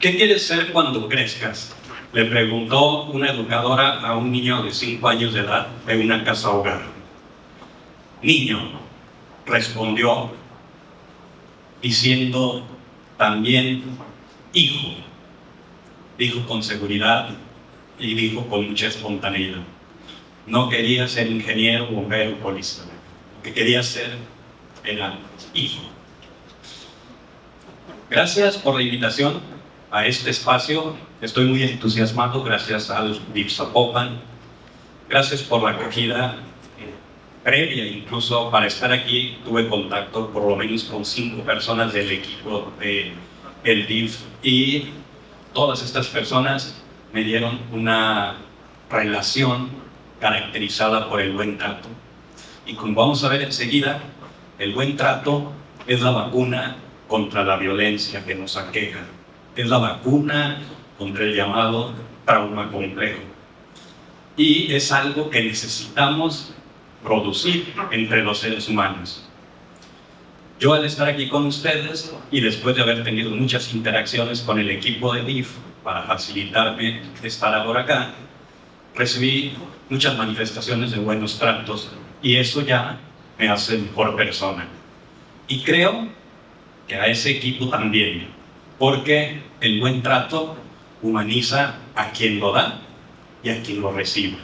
¿Qué quieres ser cuando crezcas?, le preguntó una educadora a un niño de 5 años de edad en una casa hogar. Niño, respondió, diciendo también hijo. Dijo con seguridad y dijo con mucha espontaneidad. No quería ser ingeniero, bombero, policía. Lo que quería ser era hijo. Gracias por la invitación a este espacio. Estoy muy entusiasmado, gracias al DIF Zapopan. Gracias por la acogida previa, incluso para estar aquí tuve contacto por lo menos con 5 personas del equipo del DIF y todas estas personas me dieron una relación caracterizada por el buen trato. Y como vamos a ver enseguida, el buen trato es la vacuna contra la violencia que nos aqueja. Es la vacuna contra el llamado trauma complejo. Y es algo que necesitamos producir entre los seres humanos. Yo, al estar aquí con ustedes y después de haber tenido muchas interacciones con el equipo de DIF para facilitarme estar ahora acá, recibí muchas manifestaciones de buenos tratos y eso ya me hace mejor persona. Y creo que a ese equipo también, porque el buen trato humaniza a quien lo da y a quien lo recibe.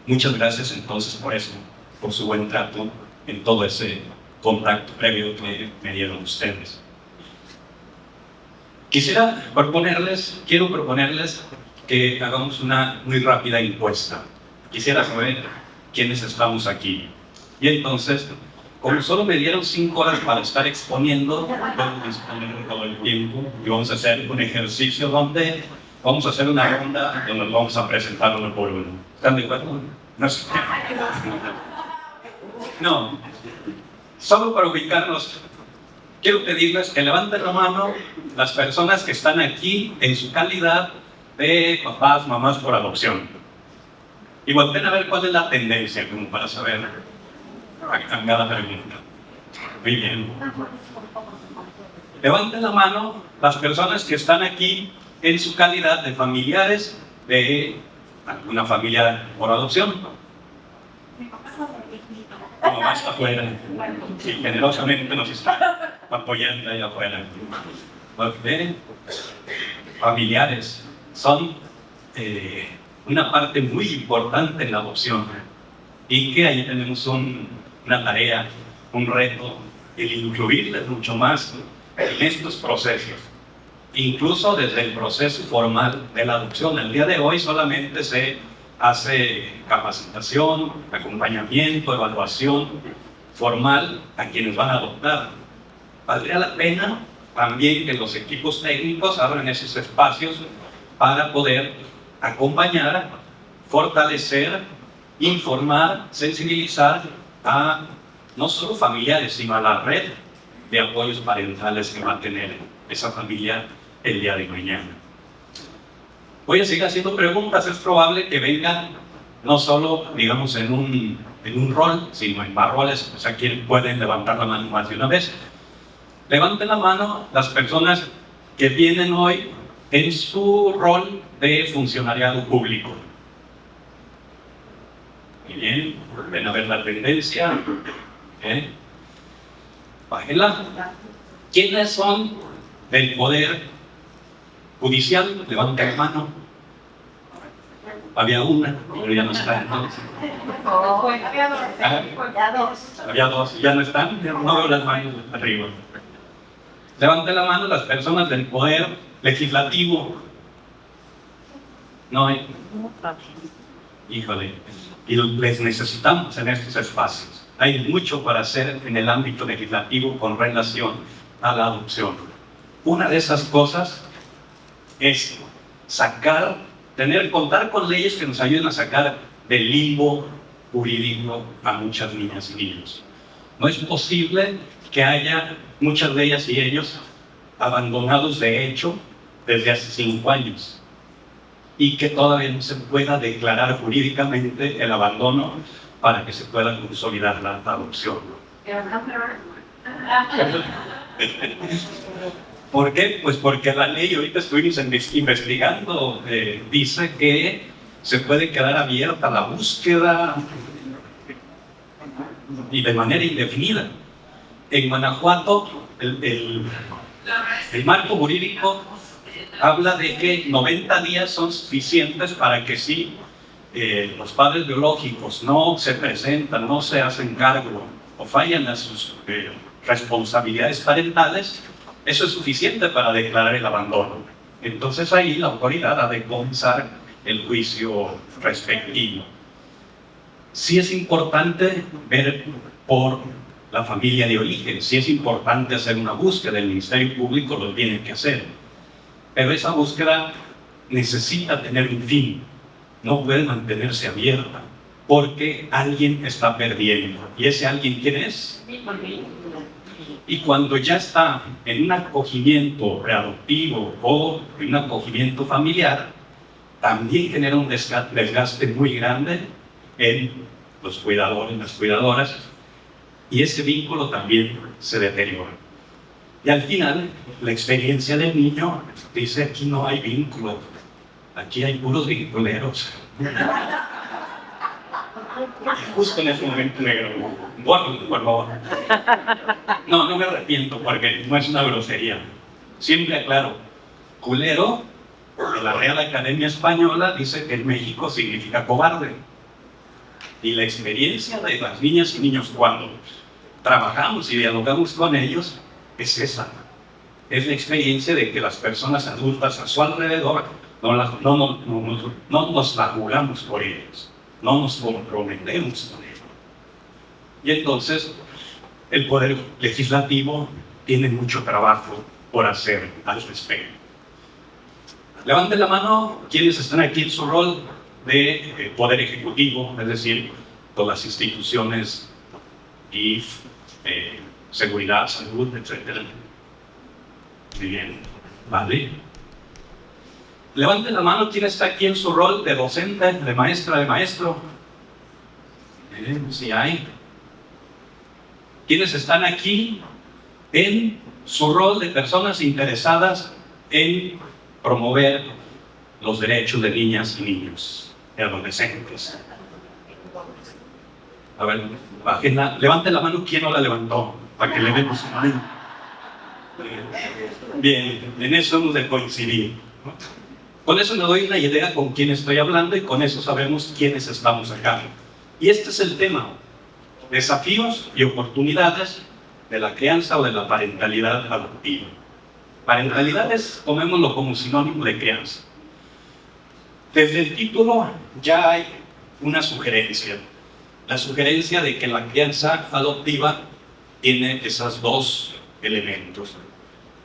Muchas gracias entonces por eso, por su buen trato en todo ese contacto previo que me dieron ustedes. Quiero proponerles que hagamos una muy rápida encuesta. Quisiera saber quiénes estamos aquí. Y entonces, como solo me dieron 5 horas para estar exponiendo, puedo disponer todo el tiempo y vamos a hacer un ejercicio donde vamos a hacer una ronda donde nos vamos a presentar uno por uno. ¿Están de acuerdo? No. Solo para ubicarnos, quiero pedirles que levanten la mano las personas que están aquí en su calidad de papás, mamás por adopción. Y volteen a ver cuál es la tendencia, como para saber a cada pregunta. Muy bien. Levanten la mano las personas que están aquí en su calidad de familiares de alguna familia por adopción. Como más afuera. Sí, generosamente nos está apoyando ahí afuera. ¿Okay? Familiares son una parte muy importante en la adopción y que ahí tenemos una tarea, un reto, el incluirles mucho más en estos procesos, incluso desde el proceso formal de la adopción. El día de hoy solamente se hace capacitación, acompañamiento, evaluación formal a quienes van a adoptar. Valdría la pena también que los equipos técnicos abran esos espacios para poder acompañar, fortalecer, informar, sensibilizar a no solo familiares, sino a la red de apoyos parentales que va a tener esa familia el día de mañana. Voy a seguir haciendo preguntas. Es probable que vengan no solo, digamos, en un rol, sino en más roles. O sea, ¿quién pueden levantar la mano más de una vez? Levanten la mano las personas que vienen hoy en su rol de funcionariado público. Muy bien, ven a ver la tendencia. Bájenla. ¿Quiénes son del poder judicial? Levanten la mano. Había una, pero ya no está entonces. Había dos, ya no están. No veo las manos arriba. Levanten la mano las personas del poder legislativo. No hay. Híjole. Y les necesitamos en estos espacios. Hay mucho para hacer en el ámbito legislativo con relación a la adopción. Una de esas cosas es contar con leyes que nos ayuden a sacar del limbo jurídico a muchas niñas y niños. No es posible que haya muchas de ellas y ellos abandonados de hecho desde hace 5 años y que todavía no se pueda declarar jurídicamente el abandono para que se pueda consolidar la adopción. ¿Por qué? Pues porque la ley, ahorita estuvimos investigando, dice que se puede quedar abierta la búsqueda y de manera indefinida. En Guanajuato, el marco jurídico habla de que 90 días son suficientes para que si los padres biológicos no se presentan, no se hacen cargo o fallan a sus responsabilidades parentales, eso es suficiente para declarar el abandono. Entonces ahí la autoridad ha de comenzar el juicio respectivo. Sí es importante ver por la familia de origen, sí es importante hacer una búsqueda, el Ministerio Público lo tiene que hacer, pero esa búsqueda necesita tener un fin, no puede mantenerse abierta, porque alguien está perdiendo. ¿Y ese alguien quién es? Y cuando ya está en un acogimiento readoptivo o en un acogimiento familiar, también genera un desgaste muy grande en los cuidadores, las cuidadoras, y ese vínculo también se deteriora. Y al final, la experiencia del niño dice: aquí no hay vínculo, aquí hay puros vinculeros. Justo en ese momento negro. Bueno, por favor. No me arrepiento porque no es una grosería. Siempre aclaro, culero, la Real Academia Española dice que en México significa cobarde. Y la experiencia de las niñas y niños cuando trabajamos y dialogamos con ellos es esa. Es la experiencia de que las personas adultas a su alrededor no nos la jugamos por ellos, no nos comprometemos con ellos. Y entonces el Poder Legislativo tiene mucho trabajo por hacer al respecto. Levanten la mano quienes están aquí en su rol de Poder Ejecutivo, es decir, todas las instituciones, GIF, seguridad, salud, etc. Muy bien, ¿vale? Levanten la mano quien está aquí en su rol de docente, de maestra, de maestro. Sí hay. Quienes están aquí en su rol de personas interesadas en promover los derechos de niñas y niños, de adolescentes. A ver, levanten la mano quien no la levantó, para que le demos una mano. Bien, en eso hemos de coincidir, ¿no? Con eso me doy una idea con quién estoy hablando y con eso sabemos quiénes estamos acá. Y este es el tema: desafíos y oportunidades de la crianza o de la parentalidad adoptiva. Parentalidad es, tomémoslo como sinónimo de crianza. Desde el título ya hay una sugerencia. La sugerencia de que la crianza adoptiva tiene esos dos elementos: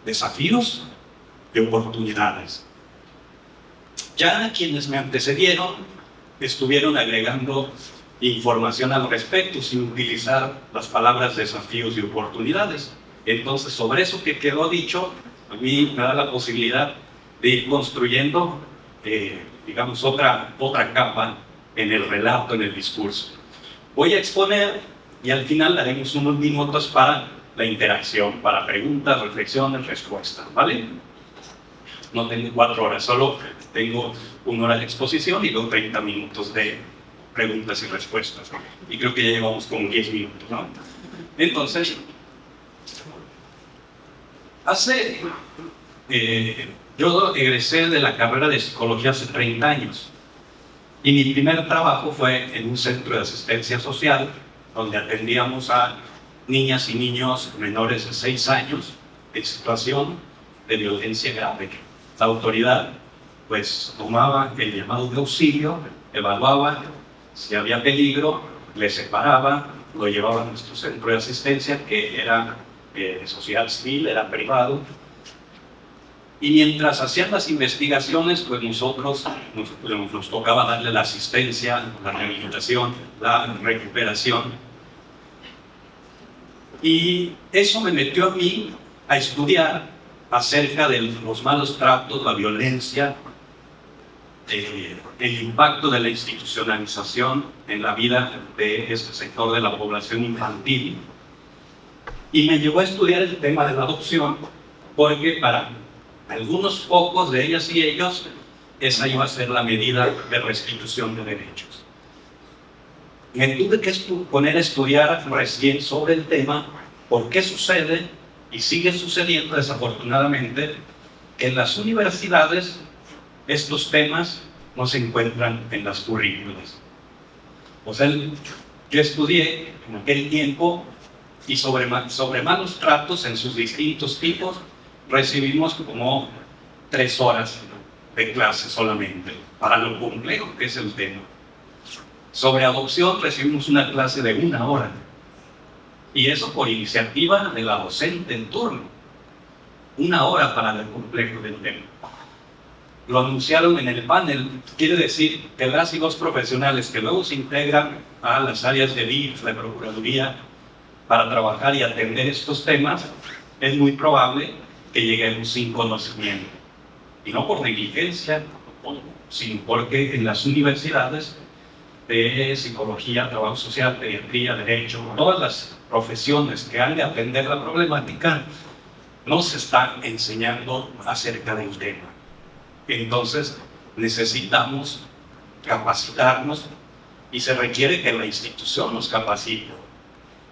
desafíos y oportunidades. Ya quienes me antecedieron estuvieron agregando información al respecto sin utilizar las palabras desafíos y oportunidades. Entonces, sobre eso que quedó dicho, a mí me da la posibilidad de ir construyendo, digamos, otra capa en el relato, en el discurso. Voy a exponer y al final daremos unos minutos para la interacción, para preguntas, reflexiones, respuestas, ¿vale? No tengo 4 horas, solo tengo 1 hora de exposición y luego 30 minutos de preguntas y respuestas. Y creo que ya llevamos como 10 minutos, ¿no? Entonces, yo egresé de la carrera de psicología hace 30 años. Y mi primer trabajo fue en un centro de asistencia social, donde atendíamos a niñas y niños menores de 6 años en situación de violencia grave. La autoridad pues tomaba el llamado de auxilio, evaluaba si había peligro, le separaba, lo llevaba a nuestro centro de asistencia, que era sociedad civil, era privado. Y mientras hacían las investigaciones, pues nosotros nos tocaba darle la asistencia, la rehabilitación, la recuperación. Y eso me metió a mí a estudiar acerca de los malos tratos, la violencia, el impacto de la institucionalización en la vida de este sector de la población infantil. Y me llevó a estudiar el tema de la adopción porque para algunos pocos de ellas y ellos, esa iba a ser la medida de restitución de derechos. Me tuve que poner a estudiar recién sobre el tema, por qué sucede, y sigue sucediendo desafortunadamente, que en las universidades estos temas no se encuentran en las currículas. O sea, yo estudié en aquel tiempo y sobre malos tratos en sus distintos tipos recibimos como 3 horas de clase solamente, para lo complejo que es el tema. Sobre adopción recibimos una clase de 1 hora, y eso por iniciativa de la docente en turno. 1 hora para lo complejo del tema. Lo anunciaron en el panel, quiere decir que las y los profesionales que luego se integran a las áreas de DIF, de Procuraduría, para trabajar y atender estos temas, es muy probable que lleguemos sin conocimiento. Y no por negligencia, sino porque en las universidades de psicología, trabajo social, pediatría, derecho, todas las profesiones que han de atender la problemática, no se están enseñando acerca del tema. Entonces necesitamos capacitarnos y se requiere que la institución nos capacite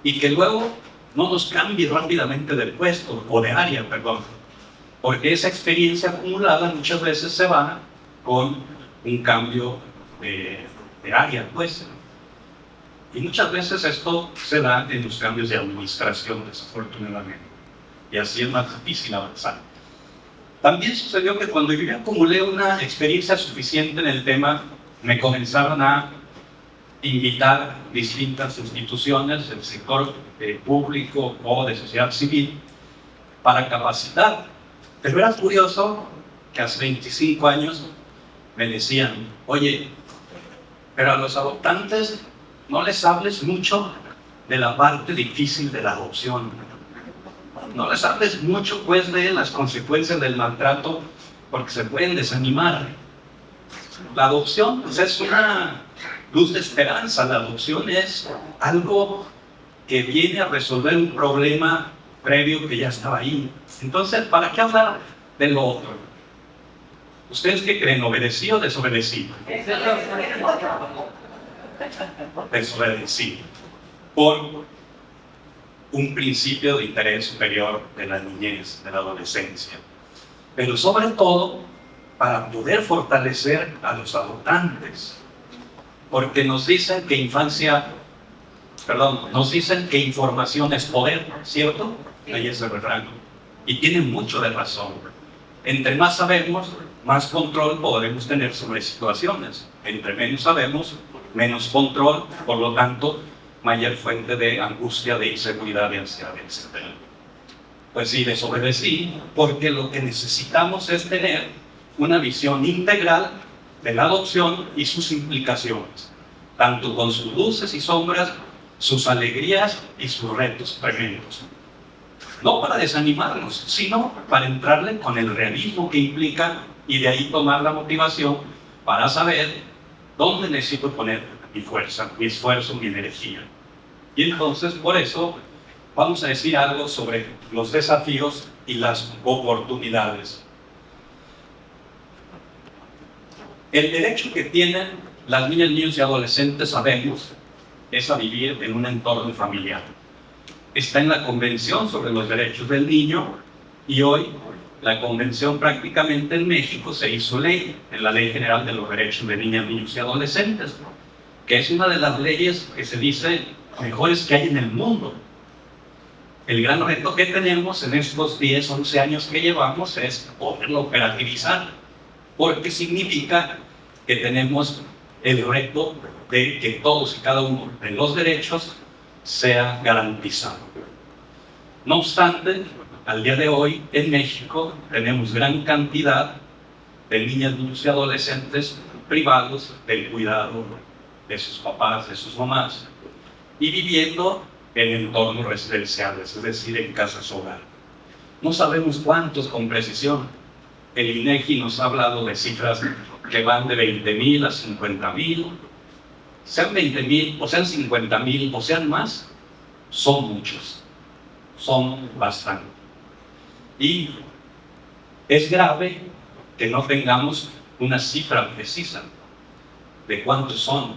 y que luego no nos cambie rápidamente de puesto o de área, porque esa experiencia acumulada muchas veces se va con un cambio de área, pues. Y muchas veces esto se da en los cambios de administración, desafortunadamente, y así es más difícil avanzar. También sucedió que cuando yo acumulé una experiencia suficiente en el tema, me comenzaron a invitar distintas instituciones del sector público o de sociedad civil para capacitar. Pero era curioso que hace 25 años me decían: oye, pero a los adoptantes no les hables mucho de la parte difícil de la adopción. No les hables mucho, pues, de las consecuencias del maltrato, porque se pueden desanimar. La adopción, pues, es una luz de esperanza. La adopción es algo que viene a resolver un problema previo que ya estaba ahí. Entonces, ¿para qué hablar de lo otro? ¿Ustedes qué creen? ¿Obedecí o desobedecí? Desobedecí. Por un principio de interés superior de la niñez, de la adolescencia. Pero sobre todo, para poder fortalecer a los adoptantes. Porque nos dicen que nos dicen que información es poder, ¿cierto? Ahí es el refrán. Y tienen mucho de razón. Entre más sabemos, más control podremos tener sobre situaciones. Entre menos sabemos, menos control, por lo tanto, mayor fuente de angustia, de inseguridad, de ansiedad, etc. Pues sí, desobedecí, porque lo que necesitamos es tener una visión integral de la adopción y sus implicaciones, tanto con sus luces y sombras, sus alegrías y sus retos tremendos. No para desanimarnos, sino para entrarle con el realismo que implica y de ahí tomar la motivación para saber dónde necesito poner mi fuerza, mi esfuerzo, mi energía. Y entonces, por eso, vamos a decir algo sobre los desafíos y las oportunidades. El derecho que tienen las niñas, niños y adolescentes, sabemos, es a vivir en un entorno familiar. Está en la Convención sobre los Derechos del Niño, y hoy la Convención prácticamente en México se hizo ley, en la Ley General de los Derechos de Niñas, Niños y Adolescentes, que es una de las leyes que se dice mejores que hay en el mundo. El gran reto que tenemos en estos 10, 11 años que llevamos es poderlo operativizar, porque significa que tenemos el reto de que todos y cada uno de los derechos sea garantizado. No obstante, al día de hoy en México tenemos gran cantidad de niñas, niños y adolescentes privados del cuidado de sus papás, de sus mamás, y viviendo en entornos residenciales, es decir, en casas hogar. No sabemos cuántos con precisión. El INEGI nos ha hablado de cifras que van de 20,000 a 50,000. Sean 20,000 o sean 50,000 o sean más, son muchos, son bastante. Y Es grave que no tengamos una cifra precisa de cuántos son,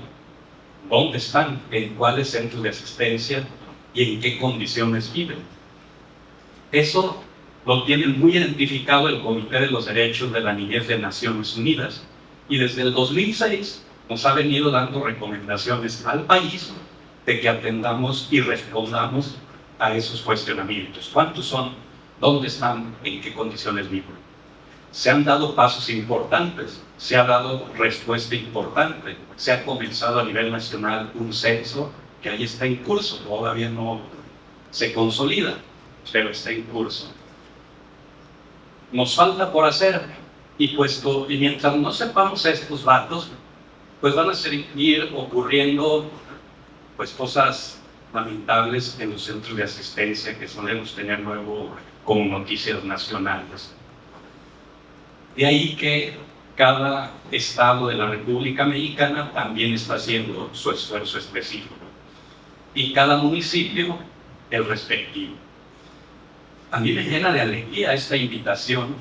dónde están, en cuáles centros de asistencia y en qué condiciones viven. Eso lo tiene muy identificado el Comité de los Derechos de la Niñez de Naciones Unidas, y desde el 2006 nos ha venido dando recomendaciones al país de que atendamos y respondamos a esos cuestionamientos. ¿Cuántos son? ¿Dónde están? ¿En qué condiciones viven? Se han dado pasos importantes, se ha dado respuesta importante, se ha comenzado a nivel nacional un censo que ahí está en curso, todavía no se consolida, pero está en curso. Nos falta por hacer, y mientras no sepamos estos datos, pues van a seguir ocurriendo cosas lamentables en los centros de asistencia que solemos tener luego como noticias nacionales. De ahí que cada estado de la República Mexicana también está haciendo su esfuerzo específico, y cada municipio el respectivo. A mí me llena de alegría esta invitación,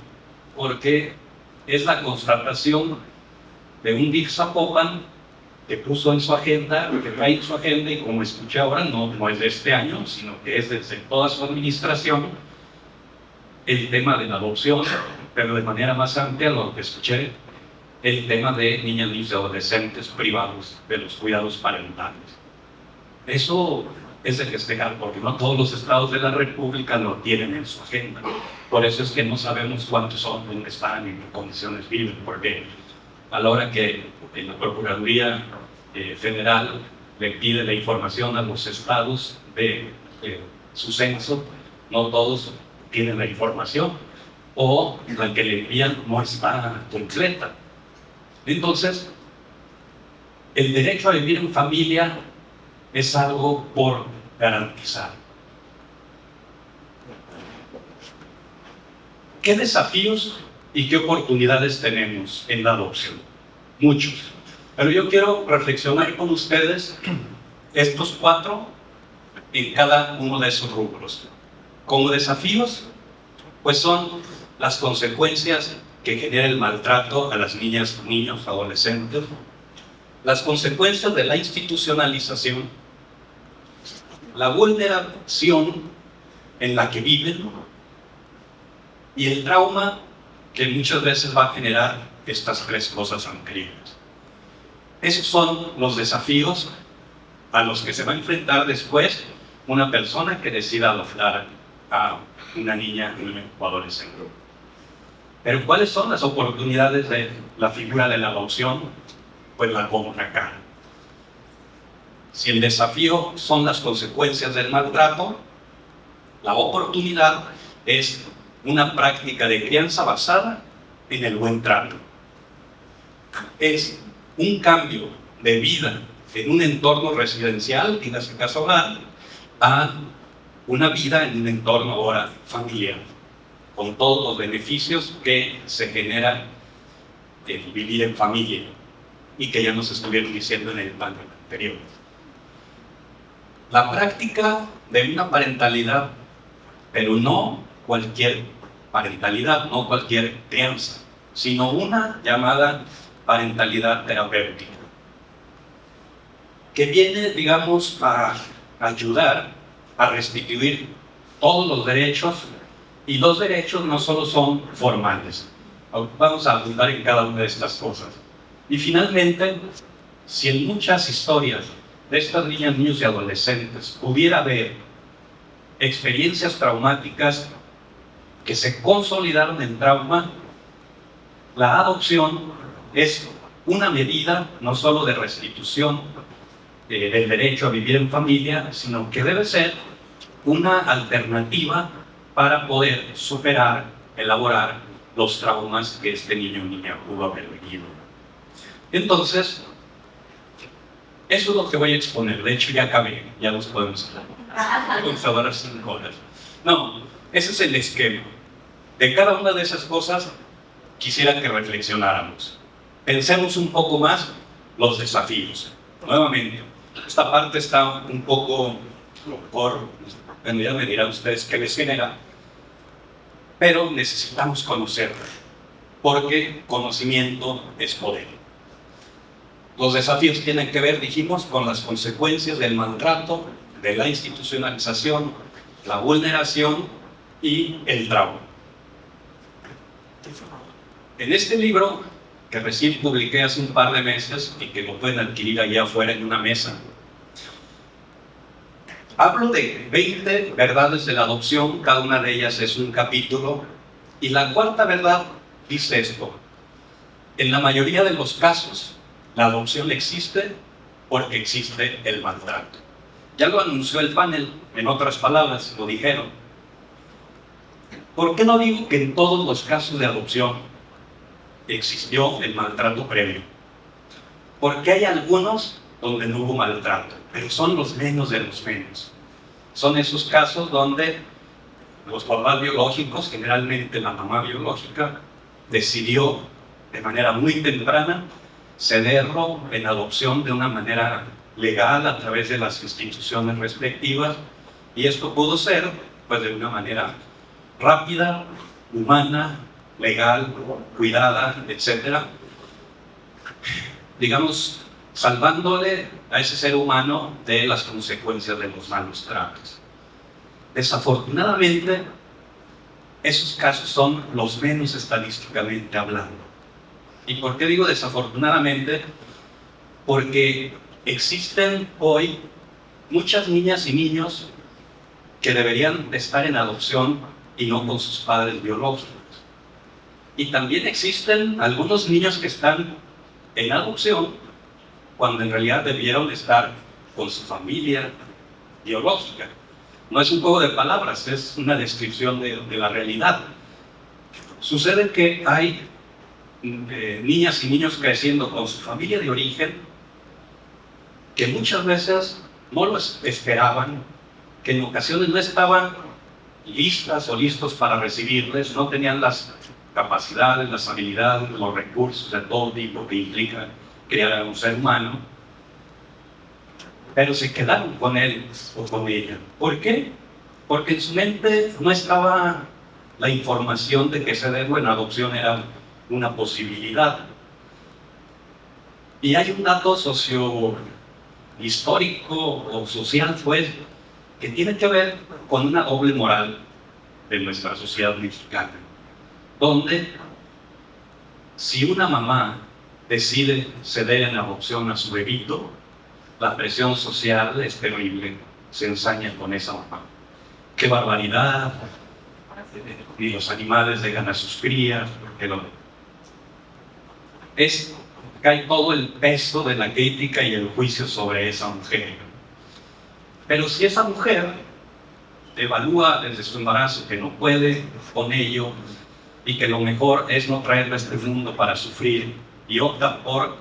porque es la constatación de un DIF Zapopan que puso en su agenda, que trae en su agenda, y como escuché ahora, no es de este año, sino que es desde toda su administración, el tema de la adopción, pero de manera más amplia, lo que escuché, el tema de niñas, niños y adolescentes privados de los cuidados parentales. Eso es de festejar, porque no todos los estados de la República lo tienen en su agenda. Por eso es que no sabemos cuántos son, dónde están, en qué condiciones viven, porque a la hora que la Procuraduría Federal le pide la información a los estados de su censo, no todos tienen la información, o la que le envían no está completa. Entonces, el derecho a vivir en familia es algo por garantizar. ¿Qué desafíos y qué oportunidades tenemos en la adopción? Muchos. Pero yo quiero reflexionar con ustedes estos 4 en cada uno de esos rubros. Como desafíos, pues son las consecuencias que genera el maltrato a las niñas, niños, adolescentes, las consecuencias de la institucionalización, la vulneración en la que viven y el trauma que muchas veces va a generar estas 3 cosas anteriores. Esos son los desafíos a los que se va a enfrentar después una persona que decida adoptar a una niña, niño o adolescente. Pero ¿cuáles son las oportunidades de la figura de la adopción? Pues la pongo acá. Si el desafío son las consecuencias del maltrato, la oportunidad es una práctica de crianza basada en el buen trato. Es un cambio de vida en un entorno residencial, dígase casa hogar, a una vida en un entorno ahora familiar, con todos los beneficios que se generan en vivir en familia y que ya nos estuvieron diciendo en el panel anterior. La práctica de una parentalidad, pero no cualquier parentalidad, no cualquier crianza, sino una llamada parentalidad terapéutica, que viene, digamos, a ayudar a restituir todos los derechos, y los derechos no solo son formales. Vamos a abundar en cada una de estas cosas. Y finalmente, si en muchas historias de estas niñas, niños y adolescentes pudiera haber experiencias traumáticas que se consolidaron en trauma, la adopción es una medida no solo de restitución del derecho a vivir en familia, sino que debe ser una alternativa para poder superar, elaborar los traumas que este niño o niña pudo haber vivido. Entonces, eso es lo que voy a exponer. De hecho, ya acabé, ya los podemos hablar. Vamos a durar 5 horas. No, ese es el esquema. De cada una de esas cosas, quisiera que reflexionáramos. Pensemos un poco más los desafíos. Nuevamente, esta parte está un poco bueno, ya me dirán ustedes qué les genera. pero necesitamos conocerlo, porque conocimiento es poder. Los desafíos tienen que ver, dijimos, con las consecuencias del maltrato, de la institucionalización, la vulneración y el trauma. En este libro, que recién publiqué hace un par de meses y que lo pueden adquirir allá afuera en una mesa, hablo de 20 verdades de la adopción, cada una de ellas es un capítulo, y la cuarta verdad dice esto: en la mayoría de los casos, la adopción existe porque existe el maltrato. Ya lo anunció el panel, en otras palabras, lo dijeron. ¿Por qué no digo que en todos los casos de adopción existió el maltrato previo? Porque hay algunos donde no hubo maltrato, pero son los menos de los menos. Son esos casos donde los papás biológicos, generalmente la mamá biológica, decidió de manera muy temprana cederlo en adopción de una manera legal a través de las instituciones respectivas, y esto pudo ser pues de una manera rápida, humana, legal, cuidada, etc. Digamos, salvándole a ese ser humano de las consecuencias de los malos tratos. Desafortunadamente, esos casos son los menos estadísticamente hablando. ¿Y por qué digo desafortunadamente? Porque existen hoy muchas niñas y niños que deberían estar en adopción y no con sus padres biológicos. Y también existen algunos niños que están en adopción cuando en realidad debieron estar con su familia biológica. No es un juego de palabras, es una descripción de la realidad. Sucede que hay niñas y niños creciendo con su familia de origen que muchas veces no lo esperaban, que en ocasiones no estaban listas o listos para recibirles, no tenían las capacidades, las habilidades, los recursos de todo tipo que implica criar a un ser humano, pero se quedaron con él o con ella. ¿Por qué? Porque en su mente no estaba la información de que cederlo en adopción era una posibilidad. Y hay un dato histórico o social, pues, que tiene que ver con una doble moral de nuestra sociedad mexicana, donde si una mamá decide ceder en adopción a su bebito, la presión social es terrible, se ensaña con esa mamá. ¡Qué barbaridad! Ni los animales dejan a sus crías, cae todo el peso de la crítica y el juicio sobre esa mujer. Pero si esa mujer evalúa desde su embarazo que no puede con ello y que lo mejor es no traerlo a este mundo para sufrir y opta por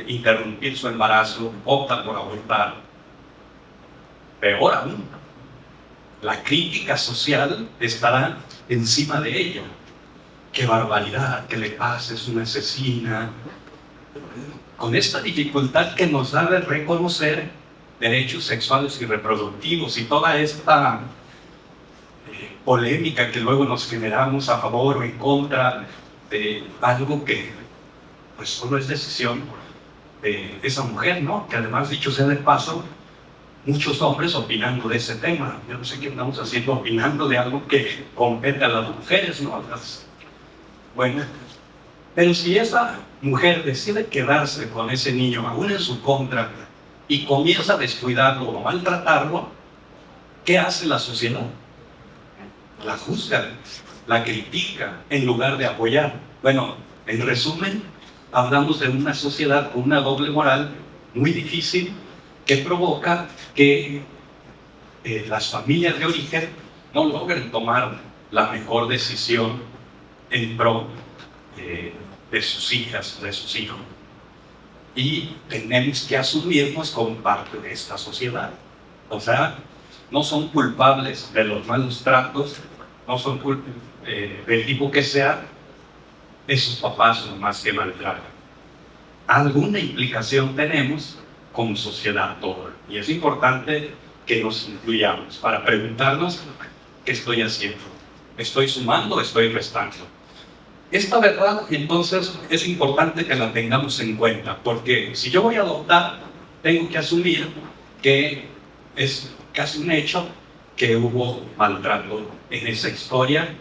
interrumpir su embarazo, opta por abortar, peor aún, la crítica social estará encima de ella. ¡Qué barbaridad! ¿Qué le pasa? Es una asesina. Con esta dificultad que nos da de reconocer derechos sexuales y reproductivos y toda esta polémica que luego nos generamos a favor o en contra de algo que pues solo es decisión de esa mujer, ¿no? Que además, dicho sea de paso, muchos hombres opinando de ese tema. Yo no sé qué andamos haciendo opinando de algo que compete a las mujeres, ¿no? Bueno, pero si esa mujer decide quedarse con ese niño aún en su contra y comienza a descuidarlo o maltratarlo, ¿qué hace la sociedad? La juzga, la critica en lugar de apoyar. Bueno, en resumen, hablamos de una sociedad con una doble moral muy difícil que provoca que las familias de origen no logren tomar la mejor decisión en pro de sus hijas, de sus hijos. Y tenemos que asumirnos como parte de esta sociedad. O sea, no son culpables de los malos tratos, no son del tipo que sea, esos papás o mamás que maltratan. Alguna implicación tenemos como sociedad toda. Y es importante que nos incluyamos para preguntarnos qué estoy haciendo. ¿Estoy sumando o estoy restando? Esta verdad, entonces, es importante que la tengamos en cuenta, porque si yo voy a adoptar, tengo que asumir que es casi un hecho que hubo maltrato en esa historia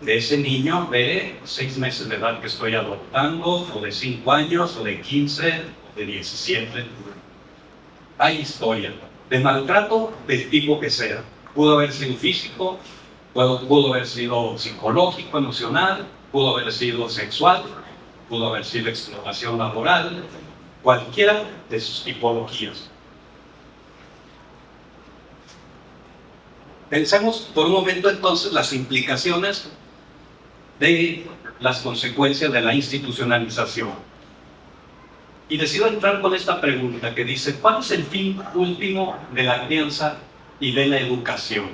de ese niño de 6 meses de edad que estoy adoptando, o de 5 años, o de 15, o de 17. Hay historia de maltrato del tipo que sea. Pudo haber sido físico, pudo haber sido psicológico, emocional, pudo haber sido sexual, pudo haber sido explotación laboral, cualquiera de sus tipologías. Pensemos por un momento entonces las implicaciones de las consecuencias de la institucionalización. Y decido entrar con esta pregunta que dice, ¿cuál es el fin último de la crianza y de la educación?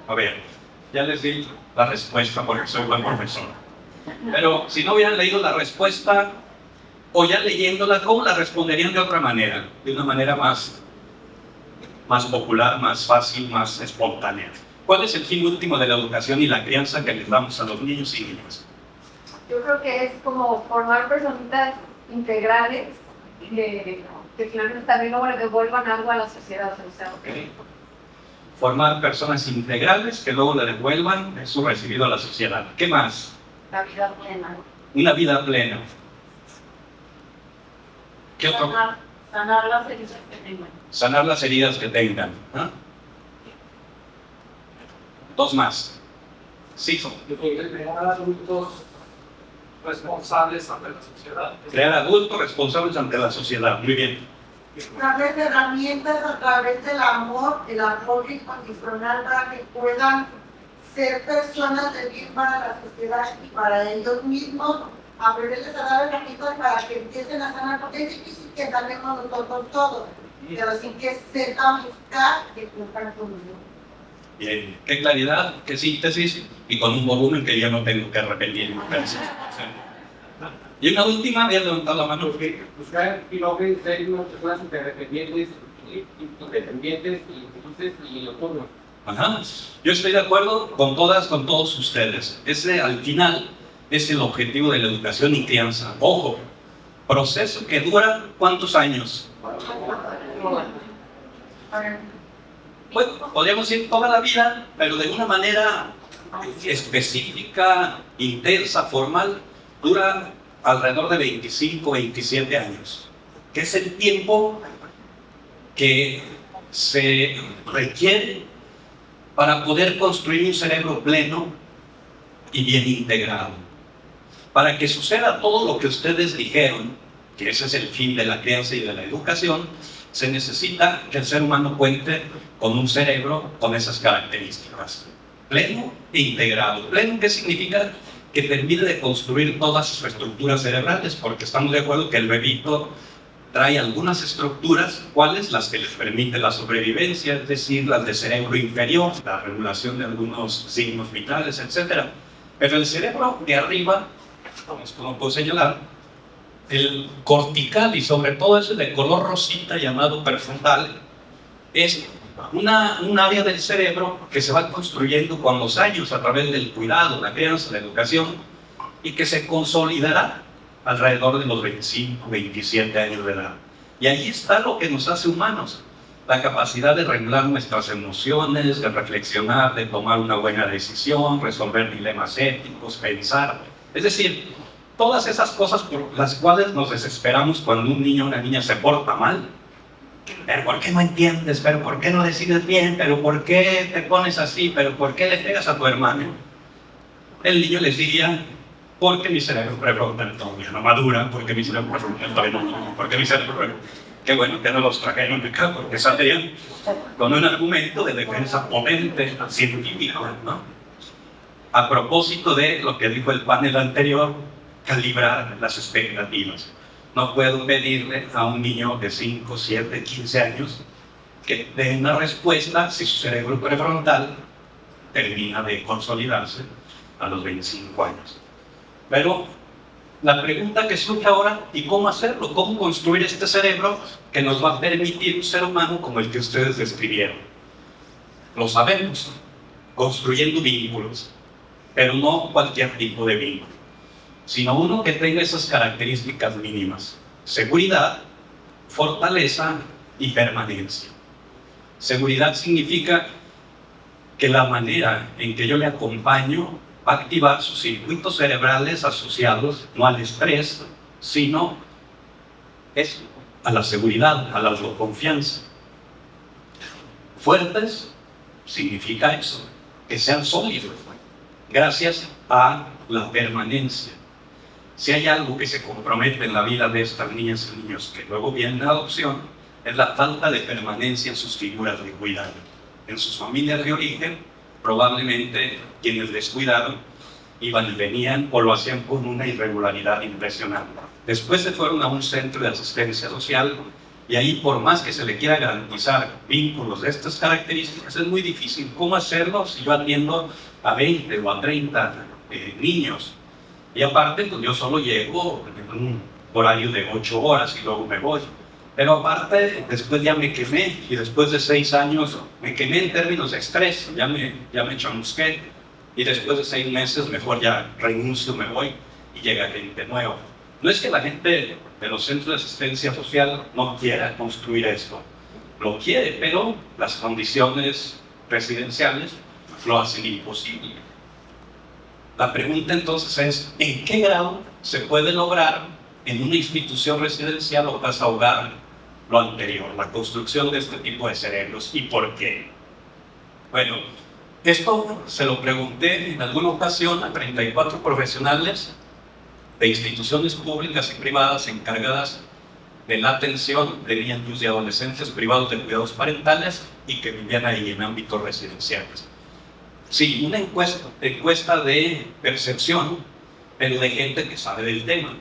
A ver, ya les di la respuesta porque soy buen profesor. Pero si no hubieran leído la respuesta, o ya leyéndola, ¿cómo la responderían de otra manera? De una manera más popular, más fácil, más espontánea. ¿Cuál es el fin último de la educación y la crianza que les damos a los niños y niñas? Yo creo que es como formar personitas integrales que finalmente también luego le devuelvan algo a la sociedad. O sea, Okay. Formar personas integrales que luego le devuelvan eso recibido a la sociedad. ¿Qué más? la vida plena. Una vida plena. ¿Qué otro? Sanar las heridas que tengan. Sanar las heridas que tengan. ¿Ah? 2 más. Sí, Crear adultos responsables ante la sociedad. crear adultos responsables ante la sociedad. Muy bien. Darles herramientas a través del amor, el apoyo incondicional para que puedan ser personas de bien para la sociedad y para ellos mismos, aprenderles a dar herramientas para que empiecen a sanar, porque es difícil que sanemos nosotros todos, pero sin que sepan buscar y explotar con ellos. Bien, qué claridad, qué síntesis, y con un volumen que yo no tengo que arrepentirme. Y una última, voy a levantar la mano. Buscar y logren ser unas personas interdependientes y entonces y nocturnos. Ajá. Yo estoy de acuerdo con todas, con todos ustedes. Ese, al final, es el objetivo de la educación y crianza. Ojo, proceso que dura ¿cuántos años? Bueno, podríamos decir toda la vida, pero de una manera específica, intensa, formal, dura alrededor de 25, 27 años, que es el tiempo que se requiere para poder construir un cerebro pleno y bien integrado. Para que suceda todo lo que ustedes dijeron, que ese es el fin de la crianza y de la educación, se necesita que el ser humano cuente con un cerebro con esas características. Pleno e integrado. ¿Pleno qué significa? Que termine de construir todas sus estructuras cerebrales, porque estamos de acuerdo que el bebito trae algunas estructuras, ¿cuáles? Las que les permiten la sobrevivencia, es decir, las de cerebro inferior, la regulación de algunos signos vitales, etc. Pero el cerebro de arriba, esto no puedo señalar, el cortical y sobre todo ese de color rosita llamado prefrontal, es un área del cerebro que se va construyendo con los años a través del cuidado, la crianza, la educación, y que se consolidará alrededor de los 25, 27 años de edad. Y ahí está lo que nos hace humanos, la capacidad de regular nuestras emociones, de reflexionar, de tomar una buena decisión, resolver dilemas éticos, pensar. Es decir, todas esas cosas por las cuales nos desesperamos cuando un niño o una niña se porta mal. ¿Pero por qué no entiendes? ¿Pero por qué no decides bien? ¿Pero por qué te pones así? ¿Pero por qué le pegas a tu hermano? El niño les diría, porque mi cerebro prefrontal todavía no madura, porque mi cerebro prefrontal todavía no madura, porque mi cerebro prefrontal... Qué bueno que no los trajeron acá, porque saldrían con un argumento de defensa potente, científico, ¿no? A propósito de lo que dijo el panel anterior, calibrar las expectativas. No puedo pedirle a un niño de 5, 7, 15 años que dé una respuesta si su cerebro prefrontal termina de consolidarse a los 25 años. Pero la pregunta que surge ahora, ¿y cómo hacerlo? ¿Cómo construir este cerebro que nos va a permitir un ser humano como el que ustedes describieron? Lo sabemos, construyendo vínculos. pero no cualquier tipo de vínculo, sino uno que tenga esas características mínimas: seguridad, fortaleza y permanencia. Seguridad significa que la manera en que yo le acompaño va a activar sus circuitos cerebrales asociados no al estrés, sino a la seguridad, a la autoconfianza. Fuertes significa eso, que sean sólidos, gracias a la permanencia. Si hay algo que se compromete en la vida de estas niñas y niños que luego vienen a adopción, es la falta de permanencia en sus figuras de cuidado. En sus familias de origen, probablemente quienes les cuidaron iban y venían o lo hacían con una irregularidad impresionante. Después se fueron a un centro de asistencia social y ahí, por más que se le quiera garantizar vínculos de estas características, es muy difícil. ¿Cómo hacerlo si yo atiendo a 20 o a 30 niños? Y aparte, pues yo solo llego en un horario de 8 horas y luego me voy. Pero aparte, después ya me quemé, y después de 6 años me quemé en términos de estrés, ya me chamusqué, y después de 6 meses mejor ya renuncio, me voy, y llega gente nueva. No es que la gente de los centros de asistencia social no quiera construir esto, lo quiere, pero las condiciones residenciales lo hacen imposible. La pregunta entonces es: ¿en qué grado se puede lograr en una institución residencial o casa hogar lo anterior, la construcción de este tipo de cerebros, y por qué? Bueno, esto se lo pregunté en alguna ocasión a 34 profesionales de instituciones públicas y privadas encargadas de la atención de niños y adolescentes privados de cuidados parentales y que vivían ahí en ámbitos residenciales. Sí, una encuesta de percepción, pero de gente que sabe del tema,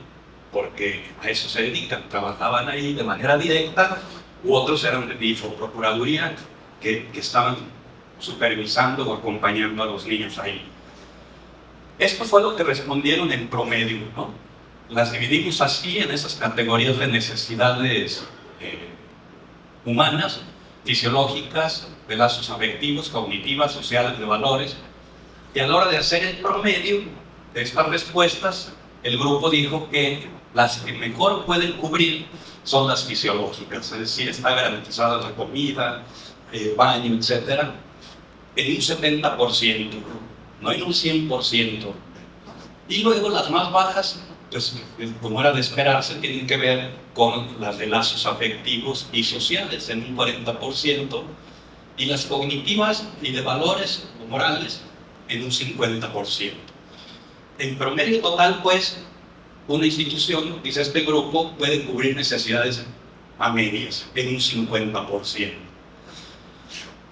porque a eso se dedican, trabajaban ahí de manera directa, u otros eran de DIF o Procuraduría que estaban supervisando o acompañando a los niños ahí. Esto fue lo que respondieron en promedio, ¿no? Las dividimos así en esas categorías de necesidades humanas, fisiológicas, de lazos afectivos, cognitivas, sociales, de valores. Y a la hora de hacer el promedio de estas respuestas, el grupo dijo que las que mejor pueden cubrir son las fisiológicas, es decir, está garantizada la comida, baño, etc., en un 70%, no en un 100%. Y luego las más bajas, pues como era de esperarse, tienen que ver con las de lazos afectivos y sociales en un 40%, y las cognitivas y de valores o morales en un 50%. En promedio total, pues, una institución, dice este grupo, puede cubrir necesidades a medias en un 50%.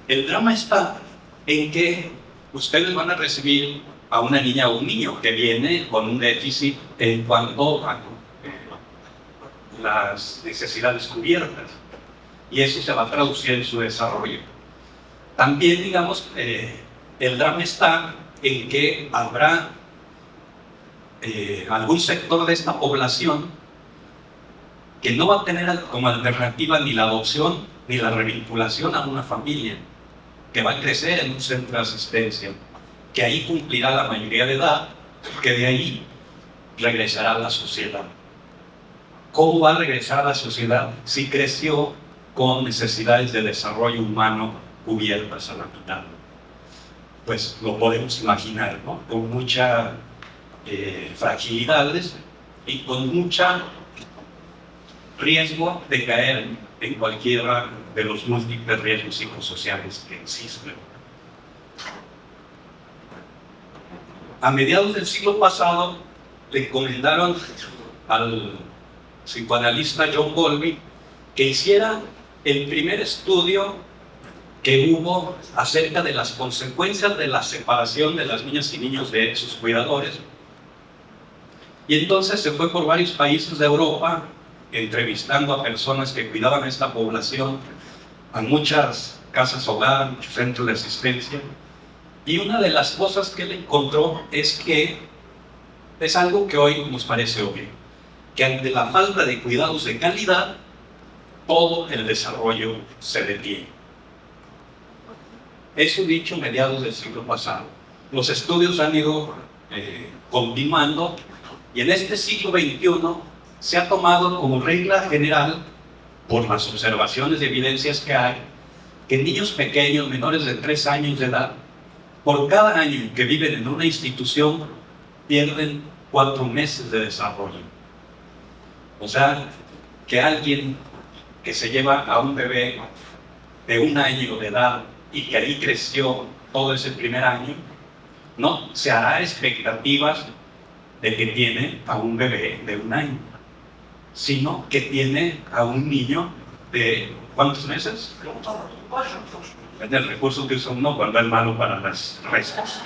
El drama está en que ustedes van a recibir a una niña o un niño que viene con un déficit en cuanto a las necesidades cubiertas, y eso se va a traducir en su desarrollo. También, digamos, el drama está en que habrá algún sector de esta población que no va a tener como alternativa ni la adopción ni la revinculación a una familia, que va a crecer en un centro de asistencia, que ahí cumplirá la mayoría de edad, que de ahí regresará a la sociedad. ¿Cómo va a regresar a la sociedad si creció con necesidades de desarrollo humano cubiertas a la mitad? Pues lo podemos imaginar, ¿no? Con muchas fragilidades y con mucho riesgo de caer en cualquiera de los múltiples riesgos psicosociales que existen. A mediados del siglo pasado le encomendaron al psicoanalista John Bowlby que hiciera el primer estudio que hubo acerca de las consecuencias de la separación de las niñas y niños de sus cuidadores. Y entonces se fue por varios países de Europa entrevistando a personas que cuidaban a esta población, a muchas casas hogar, muchos centros de asistencia. Y una de las cosas que él encontró es que es algo que hoy nos parece obvio, que ante la falta de cuidados de calidad, todo el desarrollo se detiene. Eso dicho mediados del siglo pasado. los estudios han ido continuando y en este siglo XXI se ha tomado como regla general, por las observaciones y evidencias que hay, que niños pequeños, menores de 3 años de edad, por cada año que viven en una institución, pierden 4 meses de desarrollo. O sea, que alguien que se lleva a un bebé de 1 año de edad y que ahí creció todo ese primer año, no se hará expectativas de que tiene a un bebé de 1 año, sino que tiene a un niño de ¿cuántos meses? Es el recurso que usa uno cuando es malo para las restas.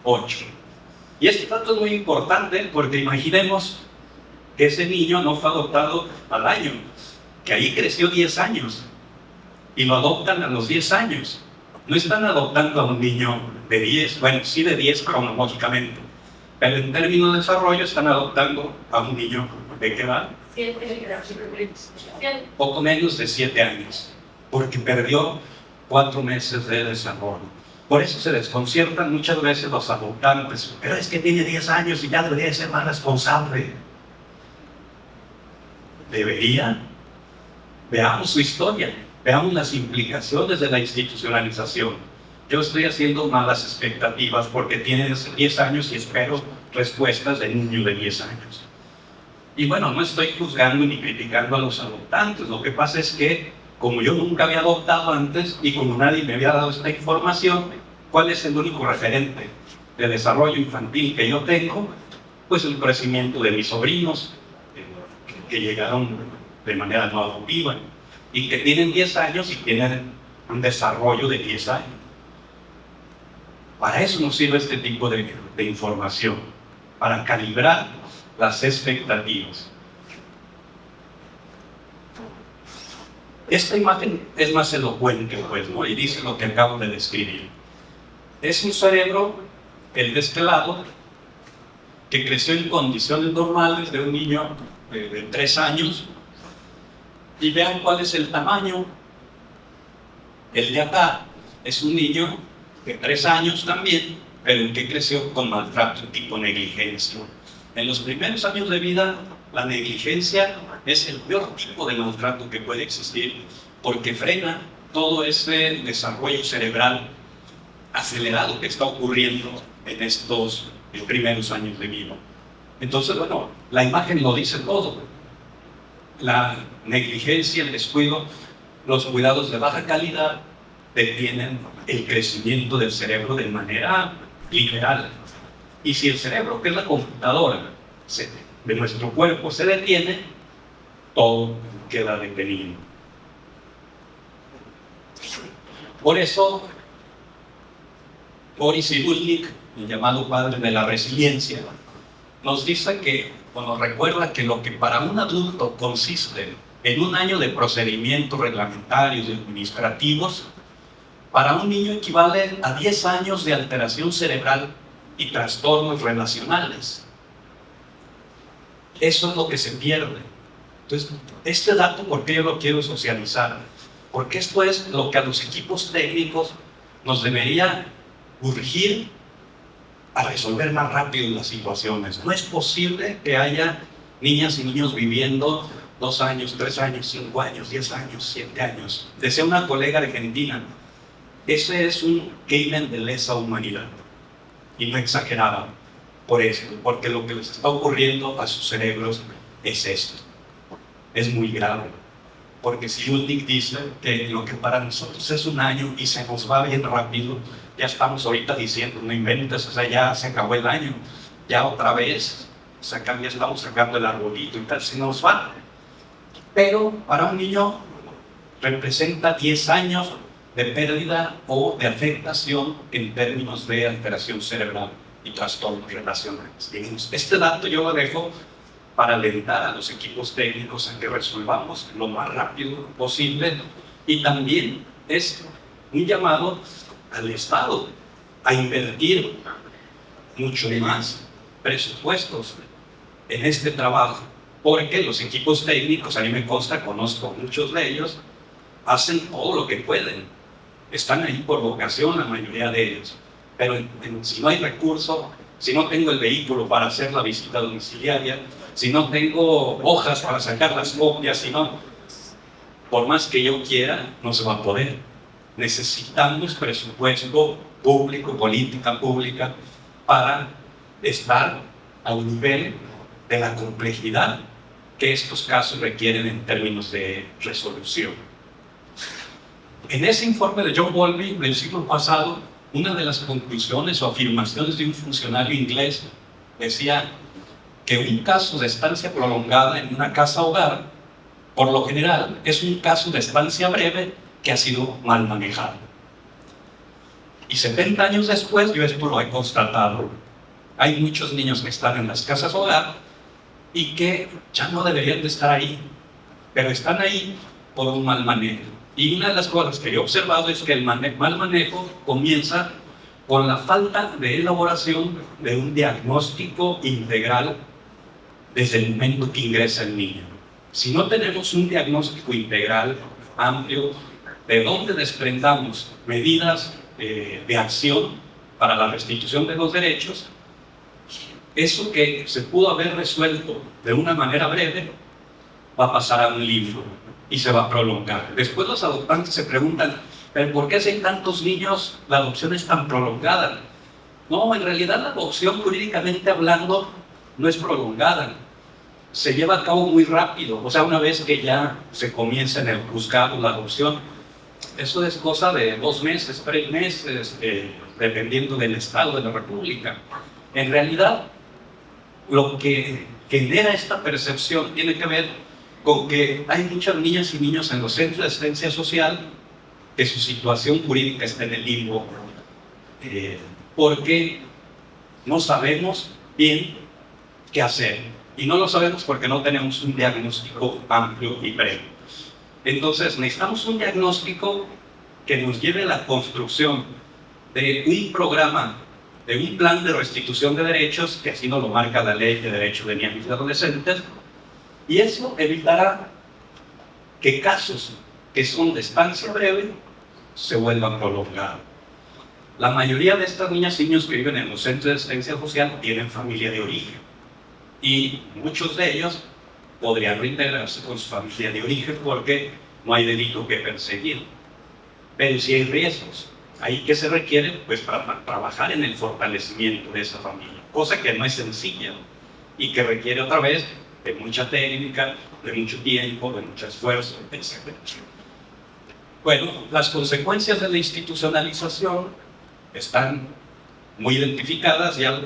8. Y este dato es muy importante porque imaginemos que ese niño no fue adoptado al año, que ahí creció 10 años y lo adoptan a los 10 años. No están adoptando a un niño de 10, bueno, sí de 10 cronológicamente, pero en términos de desarrollo están adoptando a un niño de qué edad? Poco menos de 7 años, porque perdió 4 meses de desarrollo. Por eso se desconciertan muchas veces los adoptantes. Pero es que tiene 10 años y ya debería ser más responsable. ¿Debería? Veamos su historia, veamos las implicaciones de la institucionalización. Yo estoy haciendo malas expectativas porque tiene 10 años y espero respuestas de niño de 10 años. Y bueno, no estoy juzgando ni criticando a los adoptantes. Lo que pasa es que, como yo nunca había adoptado antes y como nadie me había dado esta información, ¿cuál es el único referente de desarrollo infantil que yo tengo? Pues el crecimiento de mis sobrinos, que llegaron de manera no adoptiva y que tienen 10 años y tienen un desarrollo de 10 años. Para eso nos sirve este tipo de información, para calibrar las expectativas. Esta imagen es más elocuente, pues, ¿no? Y dice lo que acabo de describir. Es un cerebro, el de este lado, que creció en condiciones normales de un niño de 3 años. Y vean cuál es el tamaño. El de acá es un niño de 3 años también, pero el que creció con maltrato tipo negligencia. En los primeros años de vida, la negligencia es el peor tipo de maltrato que puede existir porque frena todo ese desarrollo cerebral acelerado que está ocurriendo en estos primeros años de vida. Entonces, bueno, la imagen lo dice todo. La negligencia, el descuido, los cuidados de baja calidad detienen el crecimiento del cerebro de manera literal. Y si el cerebro, que es la computadora de nuestro cuerpo, se detiene, todo queda detenido. Por eso, Boris Cyrulnik, el llamado padre de la resiliencia, nos dice que, nos recuerda que lo que para un adulto consiste en 1 año de procedimientos reglamentarios y administrativos, para un niño equivale a 10 años de alteración cerebral y trastornos relacionales. Eso es lo que se pierde. Entonces, este dato, ¿por qué yo lo quiero socializar? Porque esto es lo que a los equipos técnicos nos debería urgir a resolver más rápido las situaciones. No es posible que haya niñas y niños viviendo 2 años, 3 años, 5 años, 10 años, 7 años. Decía una colega argentina, ese es un crimen de lesa humanidad. Y no exageraba por esto, porque lo que les está ocurriendo a sus cerebros es esto. Es muy grave. Porque si Cyrulnik dice que lo que para nosotros es 1 año y se nos va bien rápido, ya estamos ahorita diciendo, no inventes, o sea, ya se acabó el año, ya otra vez, o sea, ya estamos sacando el arbolito y tal, se nos va. Pero para un niño representa 10 años de pérdida o de afectación en términos de alteración cerebral y trastornos relacionales. Este dato yo lo dejo para alentar a los equipos técnicos a que resolvamos lo más rápido posible, y también es un llamado al Estado a invertir mucho más presupuestos en este trabajo, porque los equipos técnicos, a mí me consta, conozco muchos de ellos, hacen todo lo que pueden, están ahí por vocación la mayoría de ellos, pero si no hay recurso, si no tengo el vehículo para hacer la visita domiciliaria, si no tengo hojas para sacar las copias, si no, por más que yo quiera, no se va a poder. Necesitamos presupuesto público, política pública, para estar al nivel de la complejidad que estos casos requieren en términos de resolución. En ese informe de John Bowlby del siglo pasado, una de las conclusiones o afirmaciones de un funcionario inglés decía que un caso de estancia prolongada en una casa hogar, por lo general, es un caso de estancia breve que ha sido mal manejado. Y 70 años después, yo esto lo he constatado, hay muchos niños que están en las casas hogar y que ya no deberían de estar ahí, pero están ahí por un mal manejo. Y una de las cosas que he observado es que el mal manejo comienza con la falta de elaboración de un diagnóstico integral desde el momento que ingresa el niño. Si no tenemos un diagnóstico integral, amplio, de donde desprendamos medidas de acción para la restitución de los derechos, eso que se pudo haber resuelto de una manera breve va a pasar a un limbo y se va a prolongar. Después los adoptantes se preguntan, ¿pero por qué si hay tantos niños la adopción es tan prolongada? No, en realidad la adopción, jurídicamente hablando, no es prolongada. Se lleva a cabo muy rápido, o sea, una vez que ya se comienza en el juzgado la adopción, eso es cosa de 2 meses, 3 meses, dependiendo del estado de la república. En realidad, lo que genera esta percepción tiene que ver con que hay muchas niñas y niños en los centros de asistencia social que su situación jurídica está en el limbo, porque no sabemos bien qué hacer. Y no lo sabemos porque no tenemos un diagnóstico amplio y breve. Entonces necesitamos un diagnóstico que nos lleve a la construcción de un programa, de un plan de restitución de derechos, que así nos lo marca la Ley de Derechos de Niños y Adolescentes, y eso evitará que casos que son de estancia breve se vuelvan prolongados. La mayoría de estas niñas y niños que viven en los centros de asistencia social tienen familia de origen, y muchos de ellos podrían reintegrarse con su familia de origen porque no hay delito que perseguir. Pero si hay riesgos, ahí que se requiere, pues, para trabajar en el fortalecimiento de esa familia, cosa que no es sencilla y que requiere otra vez de mucha técnica, de mucho tiempo, de mucho esfuerzo, etc. Bueno, las consecuencias de la institucionalización están muy identificadas, ya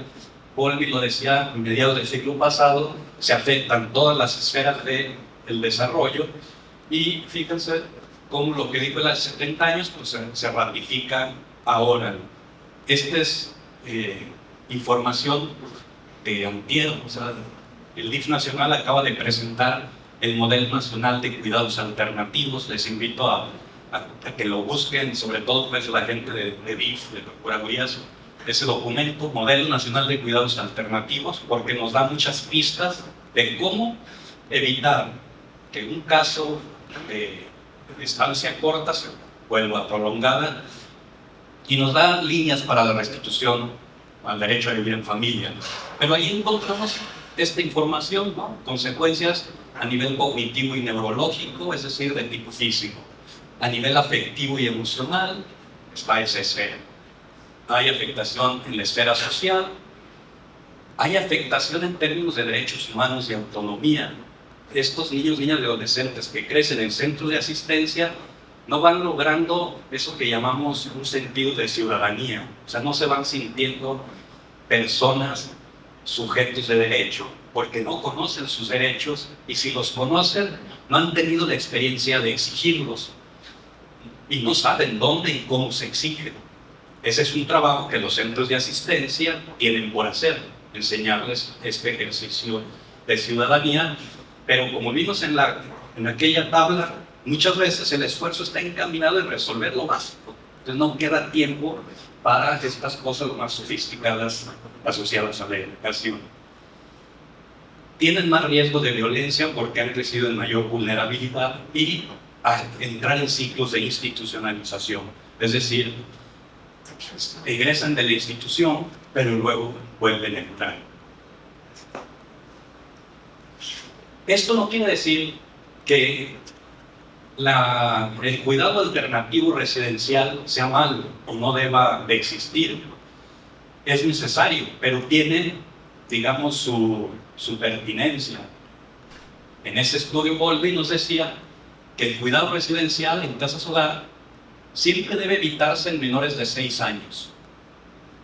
Bowlby lo decía a mediados del siglo pasado, se afectan todas las esferas del desarrollo, y fíjense cómo lo que dijo él hace 70 años pues, se ratifica ahora. Esta es información de antier, o sea, el DIF nacional acaba de presentar el Modelo Nacional de Cuidados Alternativos. Les invito a que lo busquen, sobre todo pues, la gente de DIF, de Procuradurías, ese documento, Modelo Nacional de Cuidados Alternativos, porque nos da muchas pistas de cómo evitar que un caso de estancia corta se vuelva prolongada, y nos da líneas para la restitución al derecho a vivir en familia. Pero ahí encontramos esta información, ¿no? Consecuencias a nivel cognitivo y neurológico, es decir, de tipo físico. A nivel afectivo y emocional, está esa esfera. Hay afectación en la esfera social, hay afectación en términos de derechos humanos y autonomía. Estos niños, niñas y adolescentes que crecen en centros de asistencia no van logrando eso que llamamos un sentido de ciudadanía, o sea, no se van sintiendo personas, sujetos de derecho, porque no conocen sus derechos, y si los conocen, no han tenido la experiencia de exigirlos, y no saben dónde y cómo se exigen. Ese es un trabajo que los centros de asistencia tienen por hacer, enseñarles este ejercicio de ciudadanía, pero como vimos en aquella tabla, muchas veces el esfuerzo está encaminado en resolver lo básico, entonces no queda tiempo para estas cosas más sofisticadas asociadas a la educación. Tienen más riesgo de violencia porque han crecido en mayor vulnerabilidad y a entrar en ciclos de institucionalización, es decir, egresan de la institución, pero luego vuelven a entrar. Esto no quiere decir que el cuidado alternativo residencial sea malo o no deba de existir. Es necesario, pero tiene, digamos, su pertinencia. En ese estudio Bowlby nos decía que el cuidado residencial en casas hogar siempre debe evitarse en menores de 6 años.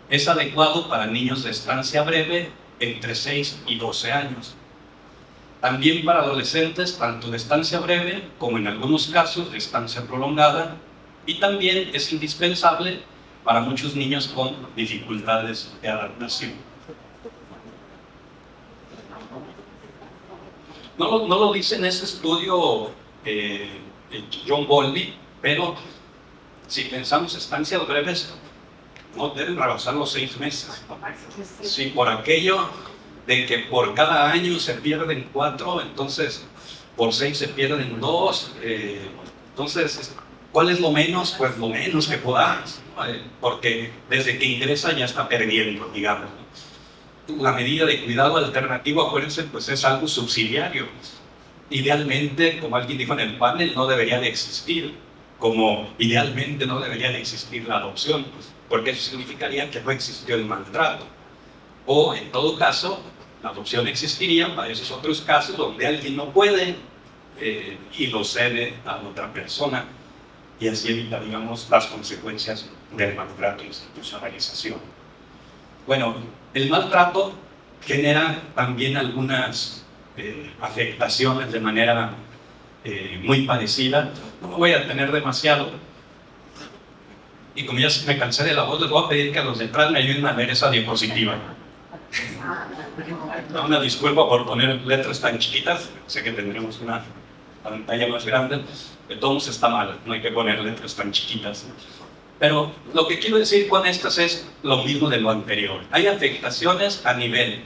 Es adecuado para niños de estancia breve entre 6 y 12 años. También para adolescentes, tanto de estancia breve como en algunos casos de estancia prolongada, y también es indispensable para muchos niños con dificultades de adaptación. No lo dice en ese estudio John Bowlby, pero si pensamos estancias breves, no deben rebasar los 6 meses. Si por aquello de que por cada año se pierden 4, entonces por 6 se pierden 2. Entonces, ¿cuál es lo menos? Pues lo menos que podamos, ¿no? Porque desde que ingresa ya está perdiendo, digamos. La medida de cuidado alternativo, acuérdense, pues es algo subsidiario. Idealmente, como alguien dijo en el panel, no debería de existir, como idealmente no debería de existir la adopción, porque eso significaría que no existió el maltrato. O, en todo caso, la adopción existiría para esos otros casos donde alguien no puede y lo cede a otra persona, y así evita, digamos, las consecuencias del maltrato e institucionalización. Bueno, el maltrato genera también algunas afectaciones de manera muy parecida. No me voy a detener demasiado, y como ya me cansé de la voz, les voy a pedir que a los de atrás me ayuden a ver esa diapositiva. Una disculpa por poner letras tan chiquitas, sé que tendremos una pantalla más grande, de todos está mal, no hay que poner letras tan chiquitas. Pero lo que quiero decir con estas es lo mismo de lo anterior. Hay afectaciones a nivel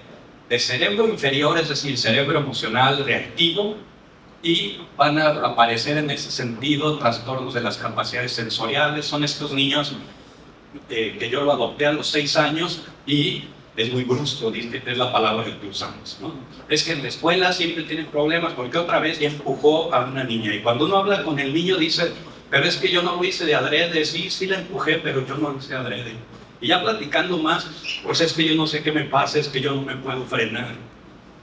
de cerebro inferior, es decir, cerebro emocional reactivo, y van a aparecer en ese sentido trastornos de las capacidades sensoriales. Son estos niños que yo lo adopté a los 6 años y es muy brusco, es la palabra que usamos, ¿no? Es que en la escuela siempre tienen problemas porque otra vez ya empujó a una niña, y cuando uno habla con el niño dice, pero es que yo no lo hice de adrede. Sí la empujé, pero yo no lo hice de adrede. Y ya platicando más, pues es que yo no sé qué me pasa, es que yo no me puedo frenar.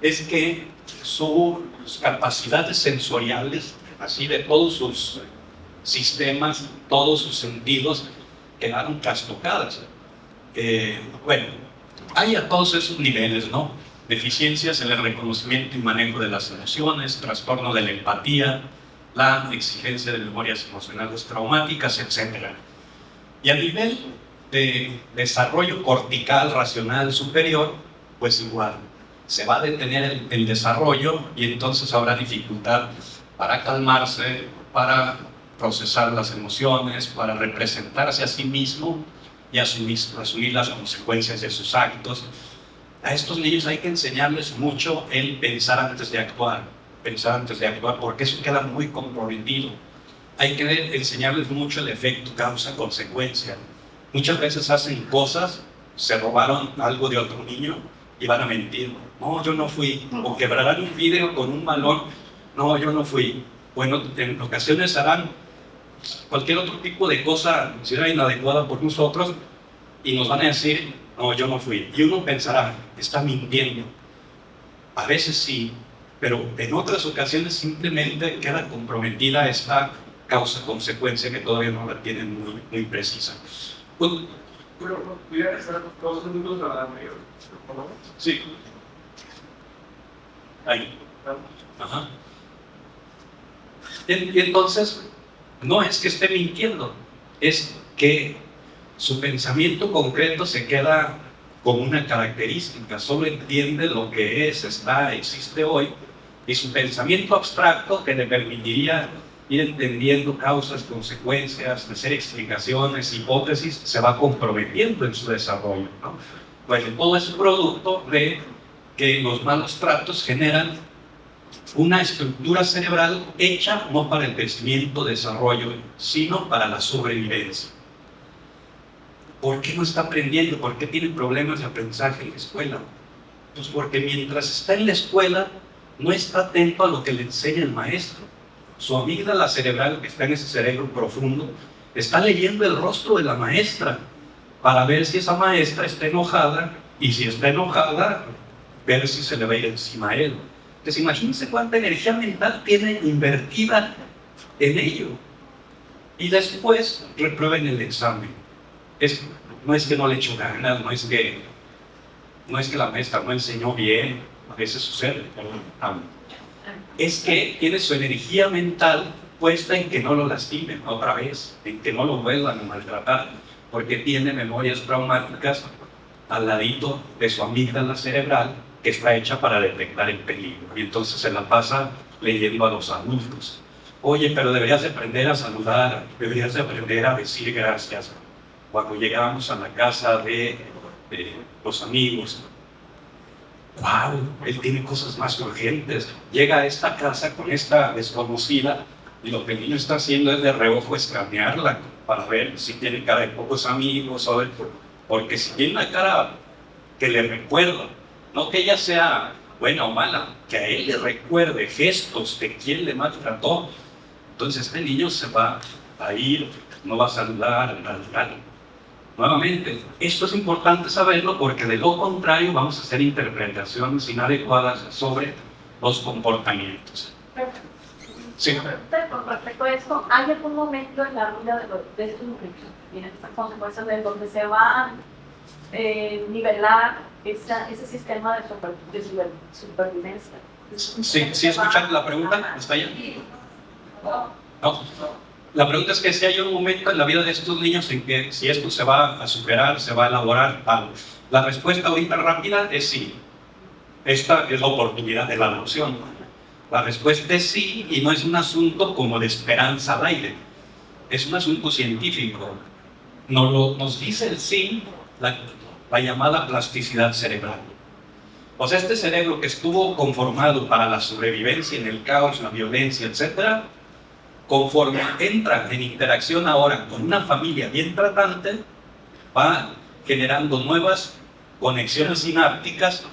Es que sus capacidades sensoriales, así de todos sus sistemas, todos sus sentidos, quedaron trastocadas. Bueno, hay a todos esos niveles, ¿no? Deficiencias en el reconocimiento y manejo de las emociones, trastorno de la empatía, la exigencia de memorias emocionales traumáticas, etc. Y a nivel de desarrollo cortical racional superior, pues igual, se va a detener el desarrollo, y entonces habrá dificultad para calmarse, para procesar las emociones, para representarse a sí mismo y asumir las consecuencias de sus actos. A estos niños hay que enseñarles mucho el pensar antes de actuar, porque eso queda muy comprometido. Hay que enseñarles mucho el efecto causa-consecuencia. Muchas veces hacen cosas, se robaron algo de otro niño y van a mentir. No, yo no fui. O quebrarán un vidrio con un balón. No, yo no fui. Bueno, en ocasiones harán cualquier otro tipo de cosa considerada inadecuada por nosotros y nos van a decir, no, yo no fui. Y uno pensará, está mintiendo. A veces sí, pero en otras ocasiones simplemente queda comprometida esta causa-consecuencia que todavía no la tienen muy precisa. Pero pudiera estar 2 segundos a la mayor. Sí. Ahí. Ajá. Y entonces, no es que esté mintiendo, es que su pensamiento concreto se queda con una característica, solo entiende lo que es, existe hoy, y su pensamiento abstracto, que le permitiría ir entendiendo causas, consecuencias, hacer explicaciones, hipótesis, se va comprometiendo en su desarrollo, ¿no? Bueno, todo es producto de que los malos tratos generan una estructura cerebral hecha no para el crecimiento, desarrollo, sino para la sobrevivencia. ¿Por qué no está aprendiendo? ¿Por qué tiene problemas de aprendizaje en la escuela? Pues porque mientras está en la escuela no está atento a lo que le enseña el maestro. Su amígdala cerebral, que está en ese cerebro profundo, está leyendo el rostro de la maestra para ver si esa maestra está enojada, y si está enojada, ver si se le va a ir encima a él. Entonces imagínense cuánta energía mental tiene invertida en ello. Y después reprueben el examen. No es que no le echo ganas, no es que la maestra no enseñó bien, a veces sucede, pero es que tiene su energía mental puesta en que no lo lastimen otra vez, en que no lo vuelvan a maltratar, porque tiene memorias traumáticas al ladito de su amígdala cerebral, que está hecha para detectar el peligro, y entonces se la pasa leyendo a los adultos. Oye, pero deberías de aprender a saludar, deberías de aprender a decir gracias. Cuando llegamos a la casa de los amigos, wow, él tiene cosas más urgentes. Llega a esta casa con esta desconocida y lo que el niño está haciendo es de reojo escanearla para ver si tiene cara de pocos amigos, porque si tiene una cara que le recuerda, no que ella sea buena o mala, que a él le recuerde gestos de quien le maltrató, entonces este niño se va a ir, no va a saludar, tal. Nuevamente, esto es importante saberlo porque de lo contrario vamos a hacer interpretaciones inadecuadas sobre los comportamientos. Sí. Con respecto a esto, ¿hay algún momento en la vida de estos niños que tienen estas consecuencias de donde se va a nivelar ese sistema de supervivencia? Sí, escuchando la pregunta, ¿está allá? No. La pregunta es que si hay un momento en la vida de estos niños en que si esto se va a superar, se va a elaborar, tal. La respuesta ahorita rápida es sí. Esta es la oportunidad de la adopción. La respuesta es sí, y no es un asunto como de esperanza al aire. Es un asunto científico. Nos dice el sí la llamada plasticidad cerebral. O sea, este cerebro que estuvo conformado para la sobrevivencia en el caos, la violencia, etc., conforme entra en interacción ahora con una familia bien tratante, va generando nuevas conexiones sinápticas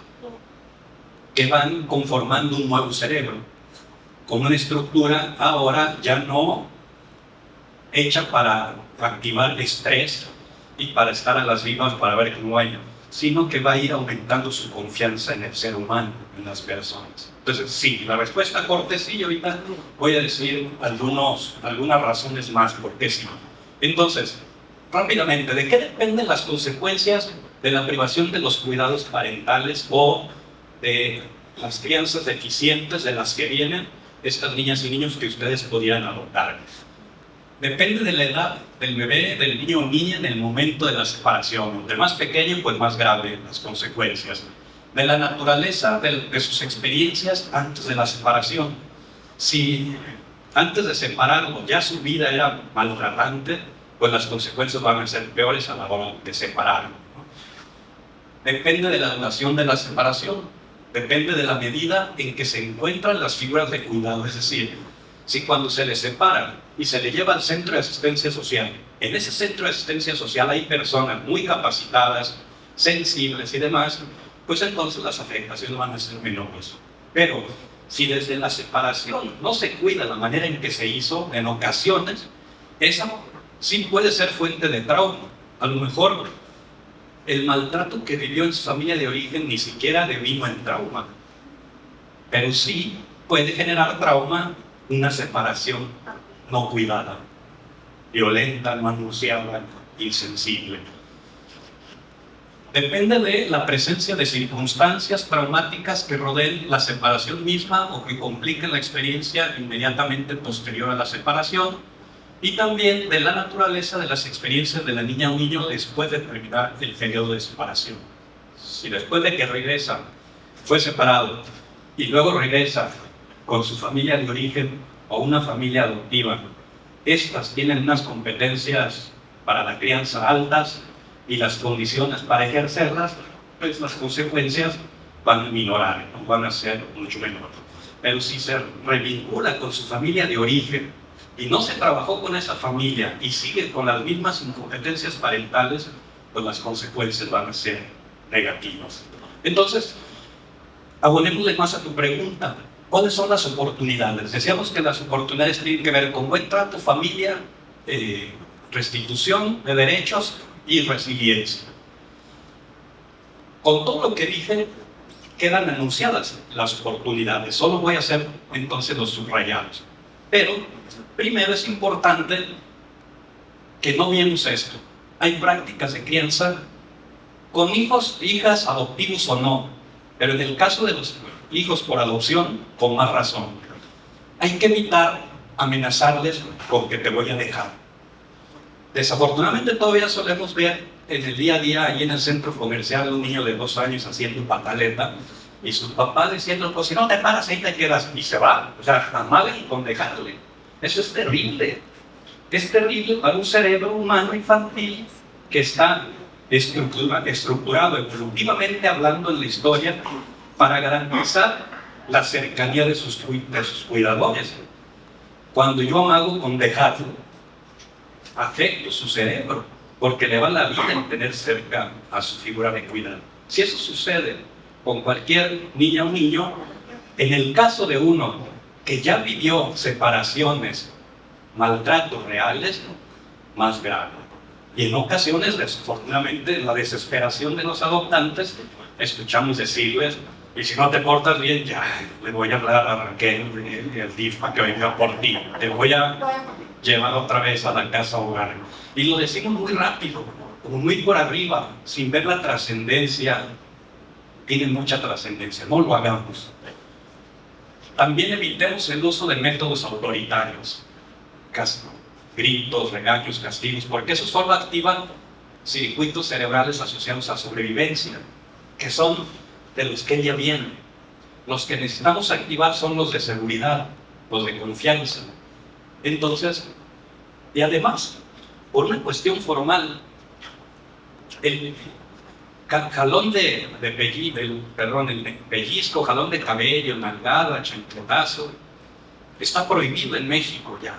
que van conformando un nuevo cerebro, con una estructura ahora ya no hecha para activar estrés y para estar a las vivas para ver cómo vaya, sino que va a ir aumentando su confianza en el ser humano, en las personas. Entonces, sí, la respuesta corta es sí, y ahorita voy a decir algunas razones más por qué sí. Entonces, rápidamente, ¿de qué dependen las consecuencias de la privación de los cuidados parentales o de las crianzas deficientes de las que vienen estas niñas y niños que ustedes podrían adoptar? Depende de la edad del bebé, del niño o niña en el momento de la separación. Entre más pequeño, pues más grave las consecuencias. De la naturaleza de sus experiencias antes de la separación. Si antes de separarlo ya su vida era maltratante, pues las consecuencias van a ser peores a la hora de separarlo, ¿no? Depende de la duración de la separación, depende de la medida en que se encuentran las figuras de cuidado. Es decir, si cuando se le separa y se le lleva al centro de asistencia social, en ese centro de asistencia social hay personas muy capacitadas, sensibles y demás, pues entonces las afectaciones van a ser menores. Pero si desde la separación no se cuida la manera en que se hizo, en ocasiones, esa sí puede ser fuente de trauma. A lo mejor el maltrato que vivió en su familia de origen ni siquiera devino en trauma, pero sí puede generar trauma una separación no cuidada, violenta, no anunciada, insensible. Depende de la presencia de circunstancias traumáticas que rodeen la separación misma o que compliquen la experiencia inmediatamente posterior a la separación, y también de la naturaleza de las experiencias de la niña o niño después de terminar el periodo de separación. Si después de que regresa, fue separado y luego regresa con su familia de origen o una familia adoptiva, estas tienen unas competencias para la crianza altas y las condiciones para ejercerlas, pues las consecuencias van a minorar, ¿no? Van a ser mucho menores. Pero si se revincula con su familia de origen y no se trabajó con esa familia y sigue con las mismas incompetencias parentales, pues las consecuencias van a ser negativas. Entonces, abonémosle más a tu pregunta. ¿Cuáles son las oportunidades? Decíamos que las oportunidades tienen que ver con buen trato, familia, restitución de derechos y resiliencia. Con todo lo que dije, quedan anunciadas las oportunidades. Solo voy a hacer entonces los subrayados. Pero primero es importante que no viemos esto. Hay prácticas de crianza con hijos, hijas, adoptivos o no. Pero en el caso de los hijos por adopción, con más razón. Hay que evitar amenazarles con que te voy a dejar. Desafortunadamente todavía solemos ver en el día a día, ahí en el centro comercial, un niño de 2 años haciendo pataleta y sus papás diciendo, pues si no te paras ahí te quedas, y se va. O sea, amaguen con dejarle. Eso es terrible. Es terrible para un cerebro humano infantil que está estructurado evolutivamente hablando en la historia para garantizar la cercanía de sus cuidadores. Cuando yo amago con dejarlo, afecto su cerebro, porque le va la vida en tener cerca a su figura de cuidado. Si eso sucede con cualquier niña o niño, en el caso de uno que ya vivió separaciones, maltratos reales, más grave. Y en ocasiones, desafortunadamente, la desesperación de los adoptantes, escuchamos decirles, y si no te portas bien, ya le voy a hablar a Raquel, el DIF, para que venga por ti. Te voy a llevar otra vez a la casa hogar. Y lo decimos muy rápido, como muy por arriba, sin ver la trascendencia. Tiene mucha trascendencia, no lo hagamos. También evitemos el uso de métodos autoritarios. Gritos, regaños, castigos, porque eso solo activa circuitos cerebrales asociados a sobrevivencia, que son de los que ella viene. Los que necesitamos activar son los de seguridad, los de confianza. Entonces, y además, por una cuestión formal, el jalón el pellizco, jalón de cabello, nalgada, chancletazo, está prohibido en México ya.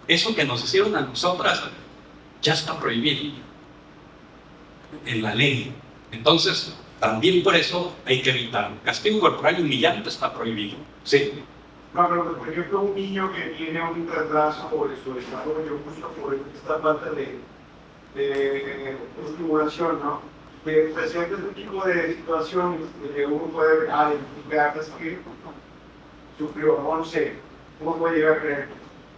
Eso que nos hicieron a nosotras ya está prohibido en la ley. Entonces, también por eso hay que evitar. Castigo corporal humillante está prohibido. ¿Sí? No, pero por ejemplo, un niño que tiene un retraso sobre su desarrollo, justo por esta falta de estimulación, ¿no? Que presenta este tipo de situaciones que uno puede identificar que sufrió, no sé, cómo puede llegar a creer.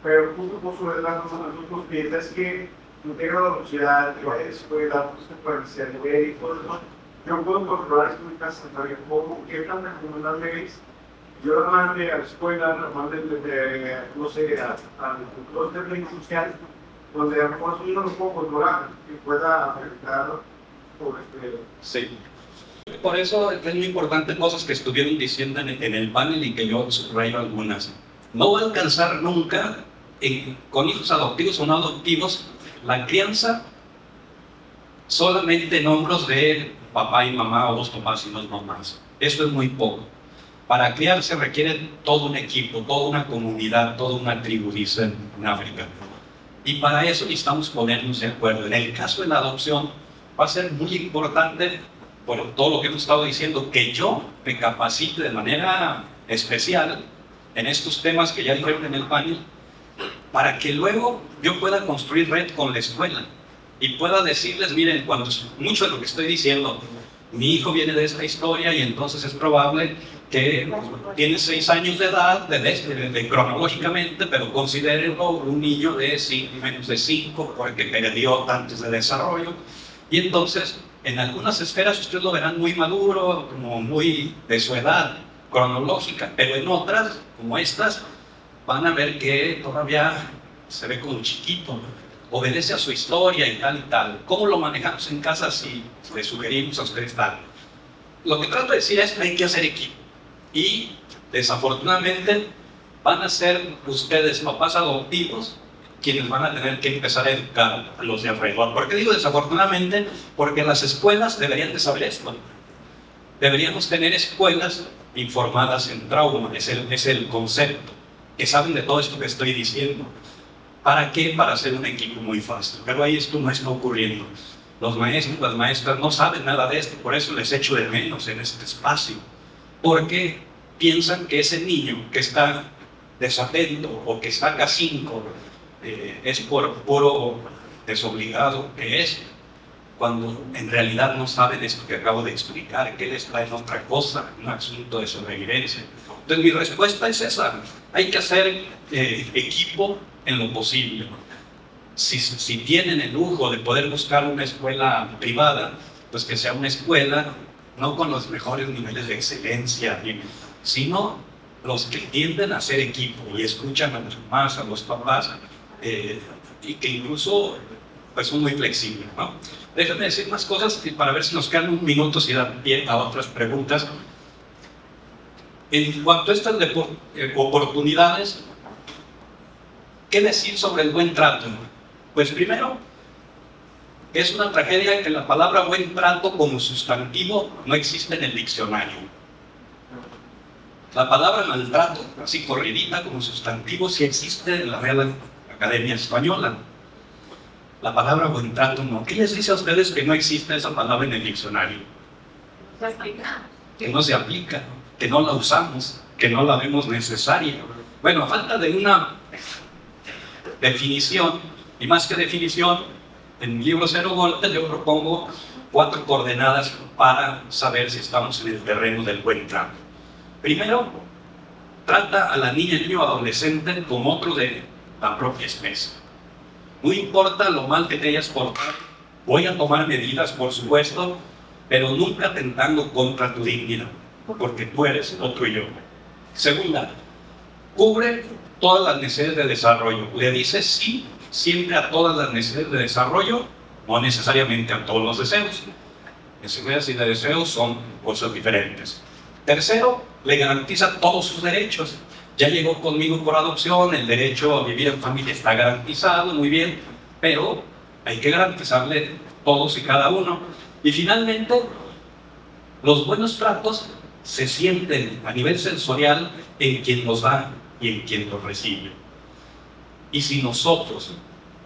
Pero justo por su retraso, nosotros piensas que integra la sociedad, que vaya a la escuela, que puede ser y todo eso. Yo puedo controlar esto en casa, ¿cómo? ¿Qué tan recomendable es? Yo lo mandé a la escuela, lo mandé no sé, al centro social, donde a lo mejor yo no lo puedo controlar, que pueda afectar por Sí. Por eso es muy importante cosas que estuvieron diciendo en el panel y que yo subrayo algunas. No va a alcanzar nunca, con hijos adoptivos o no adoptivos, la crianza solamente en hombros de papá y mamá o 2 papás y 2 mamás. Eso es muy poco. Para criar se requiere todo un equipo, toda una comunidad, toda una tribu, dicen en África. Y para eso necesitamos ponernos de acuerdo. En el caso de la adopción, va a ser muy importante, por todo lo que hemos estado diciendo, que yo me capacite de manera especial en estos temas que ya dijeron en el panel, para que luego yo pueda construir red con la escuela y pueda decirles, miren, cuando mucho de lo que estoy diciendo, mi hijo viene de esta historia y entonces es probable que tiene 6 años de edad, cronológicamente, pero considérenlo un niño de menos de 5, porque perdió tantos de desarrollo. Y entonces, en algunas esferas ustedes lo verán muy maduro, como muy de su edad cronológica, pero en otras, como estas, van a ver que todavía se ve como chiquito, obedece a su historia y tal y tal. ¿Cómo lo manejamos en casa si le sugerimos a ustedes tal? Lo que trato de decir es que hay que hacer equipo. Y desafortunadamente van a ser ustedes, papás adoptivos, quienes van a tener que empezar a educar a los de alrededor. ¿Por qué digo desafortunadamente? Porque las escuelas deberían de saber esto. Deberíamos tener escuelas informadas en trauma, es el concepto, que saben de todo esto que estoy diciendo. ¿Para qué? Para hacer un equipo muy fácil. Pero ahí esto no está ocurriendo. Los maestros, las maestras no saben nada de esto, por eso les echo de menos en este espacio. Porque piensan que ese niño que está desatento o que saca 5 es por puro desobligado que es, cuando en realidad no saben esto que acabo de explicar, que él está en otra cosa, un asunto de sobrevivencia. Entonces mi respuesta es esa: hay que hacer equipo en lo posible. Si tienen el lujo de poder buscar una escuela privada, pues que sea una escuela no con los mejores niveles de excelencia, sino los que tienden a hacer equipo y escuchan a los mamás, a los papás, y que incluso pues son muy flexibles, ¿no? Déjenme decir más cosas para ver si nos quedan un minuto y dar pie a otras preguntas. En cuanto a estas oportunidades, ¿qué decir sobre el buen trato? Pues primero, es una tragedia que la palabra buen trato como sustantivo no existe en el diccionario. La palabra maltrato, así corridita como sustantivo, sí existe en la Real Academia Española. La palabra buen trato no. ¿Qué les dice a ustedes que no existe esa palabra en el diccionario? Que no se aplica, que no la usamos, que no la vemos necesaria. Bueno, a falta de una definición, y más que definición, en mi libro Cero Golpes yo propongo 4 coordenadas para saber si estamos en el terreno del buen trato. Primero, trata a la niña, niño o adolescente como otro de la propia especie. No importa lo mal que te hayas portado, voy a tomar medidas, por supuesto, pero nunca atentando contra tu dignidad, porque tú eres otro yo. Segunda, cubre todas las necesidades de desarrollo. Le dices sí siempre a todas las necesidades de desarrollo, no necesariamente a todos los deseos. Necesidades y deseos son cosas diferentes. Tercero, le garantiza todos sus derechos. Ya llegó conmigo por adopción, el derecho a vivir en familia está garantizado, muy bien, pero hay que garantizarle todos y cada uno. Y finalmente, los buenos tratos se sienten a nivel sensorial en quien los da y en quien los recibe. Y si nosotros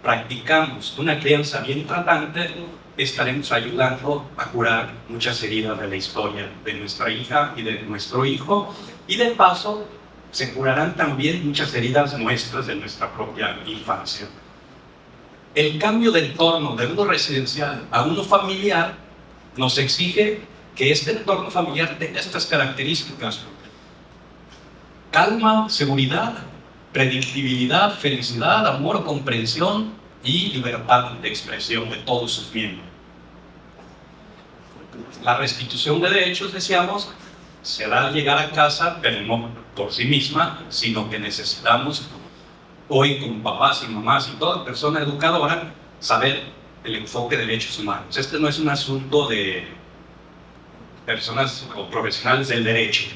practicamos una crianza bien tratante, estaremos ayudando a curar muchas heridas de la historia de nuestra hija y de nuestro hijo, y de paso se curarán también muchas heridas nuestras de nuestra propia infancia. El cambio de entorno de uno residencial a uno familiar nos exige que este entorno familiar tenga estas características: calma, seguridad, predictibilidad, felicidad, amor, comprensión y libertad de expresión de todos sus miembros. La restitución de derechos, decíamos, se da al llegar a casa, pero no por sí misma, sino que necesitamos hoy, como papás y mamás y toda persona educadora, saber el enfoque de derechos humanos. Este no es un asunto de personas o profesionales del derecho.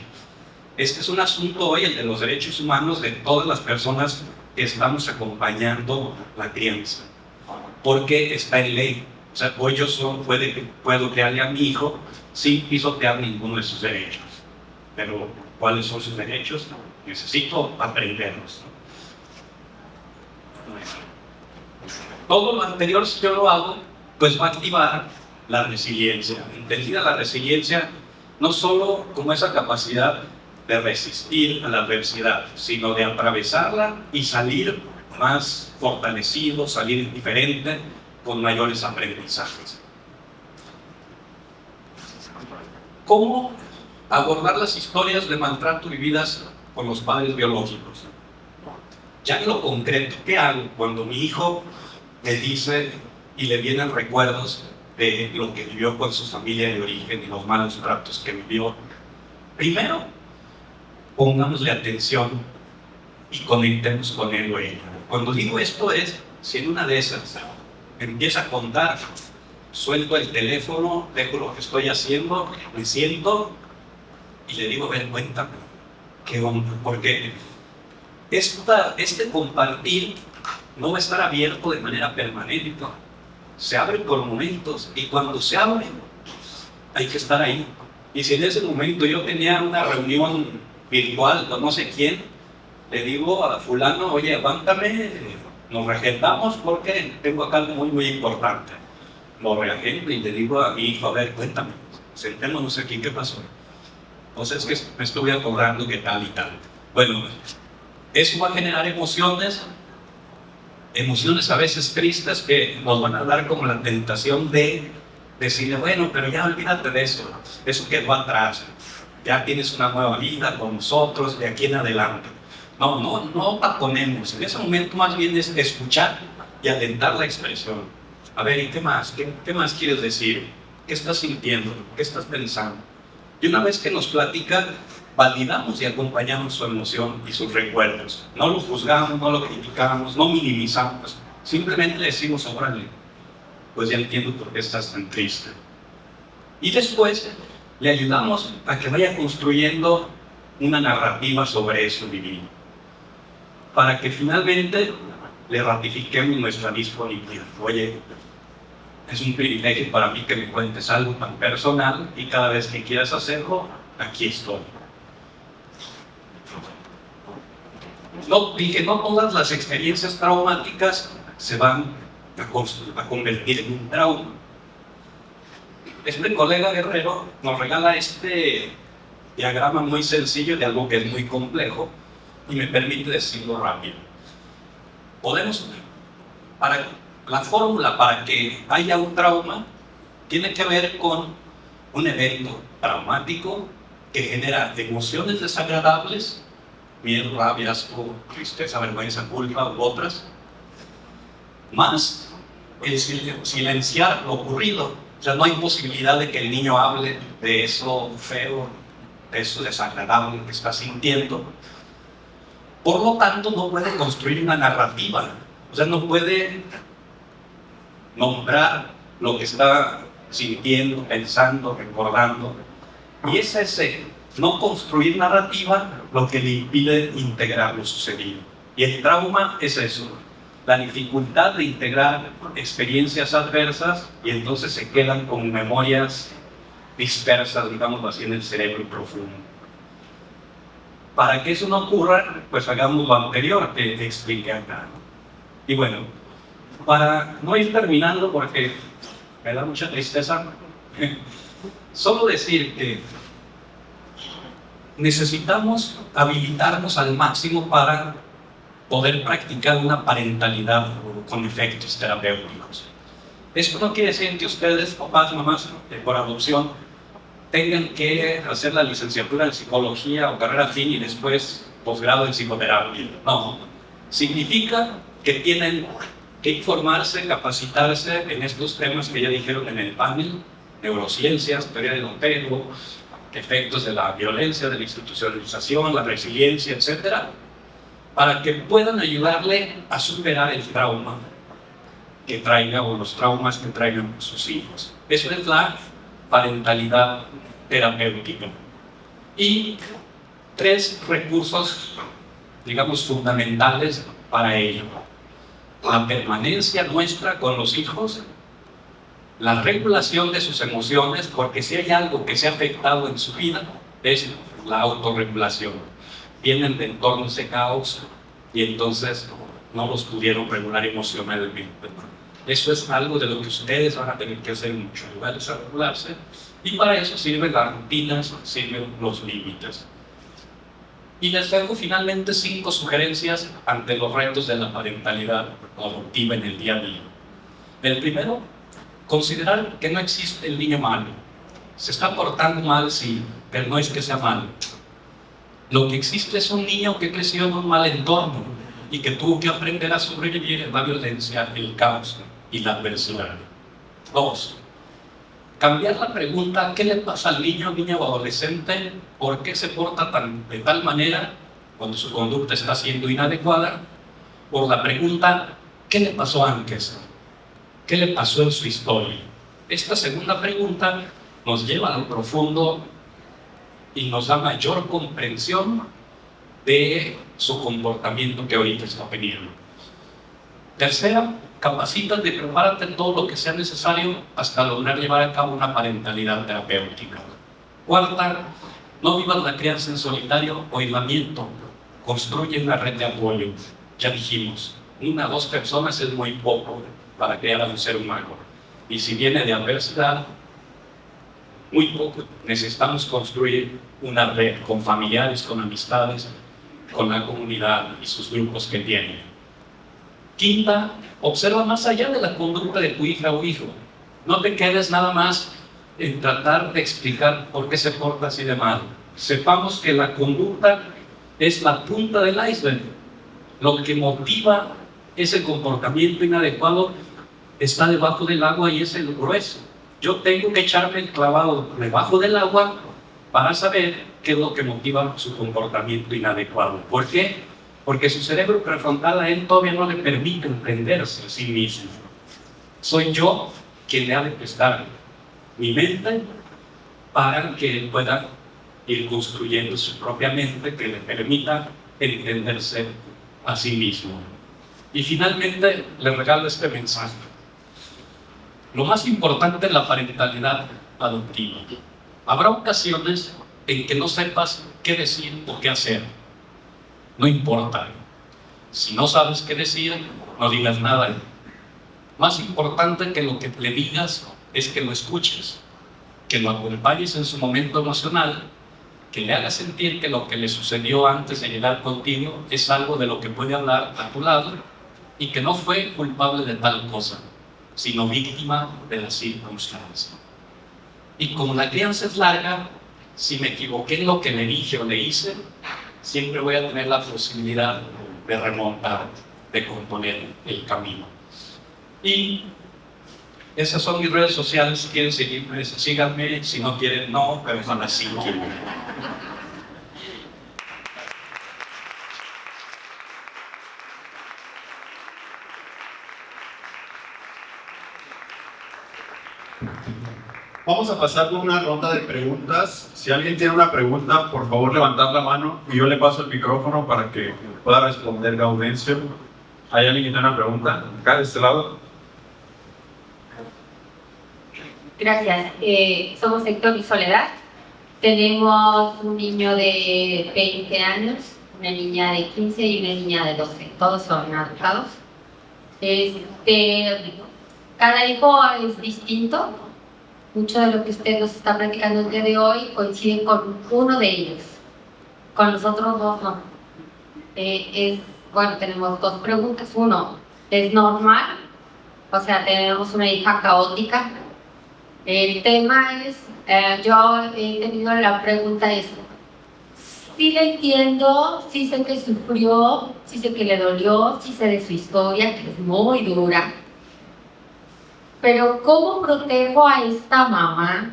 Este es un asunto hoy, el de los derechos humanos de todas las personas que estamos acompañando la crianza, porque está en ley. O sea, hoy yo puedo crearle a mi hijo sin pisotear ninguno de sus derechos. Pero, ¿cuáles son sus derechos? Necesito aprenderlos, ¿no? Todo lo anterior, si yo lo hago, pues va a activar la resiliencia. Entendida la resiliencia no solo como esa capacidad de resistir a la adversidad, sino de atravesarla y salir más fortalecido, salir diferente, con mayores aprendizajes. ¿Cómo abordar las historias de maltrato vividas por los padres biológicos? Ya en lo concreto, ¿qué hago cuando mi hijo me dice y le vienen recuerdos de lo que vivió con su familia de origen y los malos tratos que vivió? Primero, pongámosle atención y conectemos con él o ella. Cuando digo esto es, si en una de esas empieza a contar, suelto el teléfono, dejo lo que estoy haciendo, me siento y le digo: ven, cuéntame, ¿qué onda? Porque este compartir no va a estar abierto de manera permanente, se abre por momentos, y cuando se abre hay que estar ahí. Y si en ese momento yo tenía una reunión virtual con no sé quién, le digo a fulano: oye, aguántame, nos regendamos porque tengo acá algo muy, muy importante. lo reagendo y le digo a mi hijo, a ver, cuéntame, sentémonos aquí, ¿qué pasó? Entonces, que me estuve acordando que tal y tal. Bueno, eso va a generar emociones a veces tristes que nos van a dar como la tentación de decirle, bueno, pero ya olvídate de eso quedó atrás, ya tienes una nueva vida con nosotros de aquí en adelante. No taponemos, en ese momento más bien es escuchar y alentar la expresión. A ver, ¿y qué más? ¿Qué más quieres decir? ¿Qué estás sintiendo? ¿Qué estás pensando? Y una vez que nos platica, validamos y acompañamos su emoción y sus recuerdos. No lo juzgamos, no lo criticamos, no minimizamos. Simplemente le decimos, órale, pues ya entiendo por qué estás tan triste. Y después le ayudamos a que vaya construyendo una narrativa sobre eso divino, para que finalmente le ratifiquemos nuestra disponibilidad. Oye, es un privilegio para mí que me cuentes algo tan personal y cada vez que quieras hacerlo, aquí estoy. No todas las experiencias traumáticas se van a convertir en un trauma. Este colega Guerrero nos regala este diagrama muy sencillo de algo que es muy complejo y me permite decirlo rápido. La fórmula para que haya un trauma tiene que ver con un evento traumático que genera emociones desagradables, miedo, rabia, asco, tristeza, vergüenza, culpa u otras, más el silenciar lo ocurrido. O sea, no hay posibilidad de que el niño hable de eso feo, de eso desagradable que está sintiendo. Por lo tanto, no puede construir una narrativa. O sea, no puede nombrar lo que está sintiendo, pensando, recordando. Y es ese no construir narrativa lo que le impide integrar lo sucedido. Y el trauma es eso, la dificultad de integrar experiencias adversas y entonces se quedan con memorias dispersas, digámoslo así, en el cerebro profundo. Para que eso no ocurra, pues hagamos lo anterior que expliqué acá. Y bueno, para no ir terminando porque me da mucha tristeza, solo decir que necesitamos habilitarnos al máximo para poder practicar una parentalidad con efectos terapéuticos. Esto no quiere decir que ustedes, papás, mamás, por adopción, tengan que hacer la licenciatura en psicología o carrera fin y después posgrado en psicoterapia. No, significa que tienen que informarse, capacitarse en estos temas que ya dijeron en el panel: neurociencias, teoría del apego, efectos de la violencia, de la institucionalización, la resiliencia, etc., para que puedan ayudarle a superar el trauma que traiga o los traumas que traigan sus hijos. Eso es la parentalidad terapéutica. Y 3 recursos, digamos, fundamentales para ello: la permanencia nuestra con los hijos, la regulación de sus emociones, porque si hay algo que se ha afectado en su vida es la autorregulación. Vienen de entornos de caos y entonces no los pudieron regular emocionalmente. Eso es algo de lo que ustedes van a tener que hacer mucho, ayudarles a regularse, y para eso sirven las rutinas, sirven los límites. Y les dejo finalmente 5 sugerencias ante los retos de la parentalidad adoptiva en el día a día. El primero: considerar que no existe el niño malo. Se está portando mal, sí, pero no es que sea malo. Lo que existe es un niño que creció en un mal entorno y que tuvo que aprender a sobrevivir en la violencia, el caos y la adversidad. 2. Cambiar la pregunta ¿qué le pasa al niño, niña o adolescente? ¿Por qué se porta de tal manera cuando su conducta está siendo inadecuada? Por la pregunta ¿qué le pasó antes? ¿Qué le pasó en su historia? Esta segunda pregunta nos lleva a lo profundo y nos da mayor comprensión de su comportamiento que ahorita está teniendo. Tercera, capacítate y prepárate en todo lo que sea necesario hasta lograr llevar a cabo una parentalidad terapéutica. Cuarta, no vivas la crianza en solitario o aislamiento. Construye una red de apoyo. Ya dijimos, 1 o 2 personas es muy poco para crear a un ser humano. Y si viene de adversidad, muy poco. Necesitamos construir una red con familiares, con amistades, con la comunidad y sus grupos que tienen. Quinta, observa más allá de la conducta de tu hija o hijo. No te quedes nada más en tratar de explicar por qué se porta así de mal. Sepamos que la conducta es la punta del iceberg. Lo que motiva ese comportamiento inadecuado está debajo del agua y es el grueso. Yo tengo que echarme el clavado debajo del agua para saber qué es lo que motiva su comportamiento inadecuado. ¿Por qué? Porque su cerebro prefrontal a él todavía no le permite entenderse a sí mismo. Soy yo quien le ha de prestar mi mente para que él pueda ir construyendo su propia mente que le permita entenderse a sí mismo. Y finalmente le regalo este mensaje. Lo más importante es la parentalidad adoptiva. Habrá ocasiones en que no sepas qué decir o qué hacer. No importa. Si no sabes qué decir, no digas nada. Más importante que lo que le digas es que lo escuches, que lo acompañes en su momento emocional, que le hagas sentir que lo que le sucedió antes de llegar contigo es algo de lo que puede hablar a tu lado y que no fue culpable de tal cosa, sino víctima de la circunstancia. Y como la crianza es larga, si me equivoqué en lo que le dije o le hice, siempre voy a tener la posibilidad de remontar, de componer el camino. Y esas son mis redes sociales. Si quieren seguirme, síganme. Si no quieren, no, pero son las 5. Vamos a pasar con una ronda de preguntas. Si alguien tiene una pregunta, por favor levantar la mano y yo le paso el micrófono para que pueda responder Gaudencio. ¿Hay alguien que tiene una pregunta? Acá, de este lado. Gracias. Somos Héctor y Soledad. Tenemos un niño de 20 años, una niña de 15 y una niña de 12. Todos son adoptados. Cada hijo es distinto. Mucho de lo que usted nos está platicando el día de hoy coincide con uno de ellos. Con los otros dos no. Bueno, tenemos dos preguntas. Uno, ¿es normal? O sea, tenemos una hija caótica. El tema es, yo he tenido la pregunta es, sí le entiendo, sí sé que sufrió, sí sé que le dolió, sí sé de su historia, que es muy dura. Pero ¿cómo protejo a esta mamá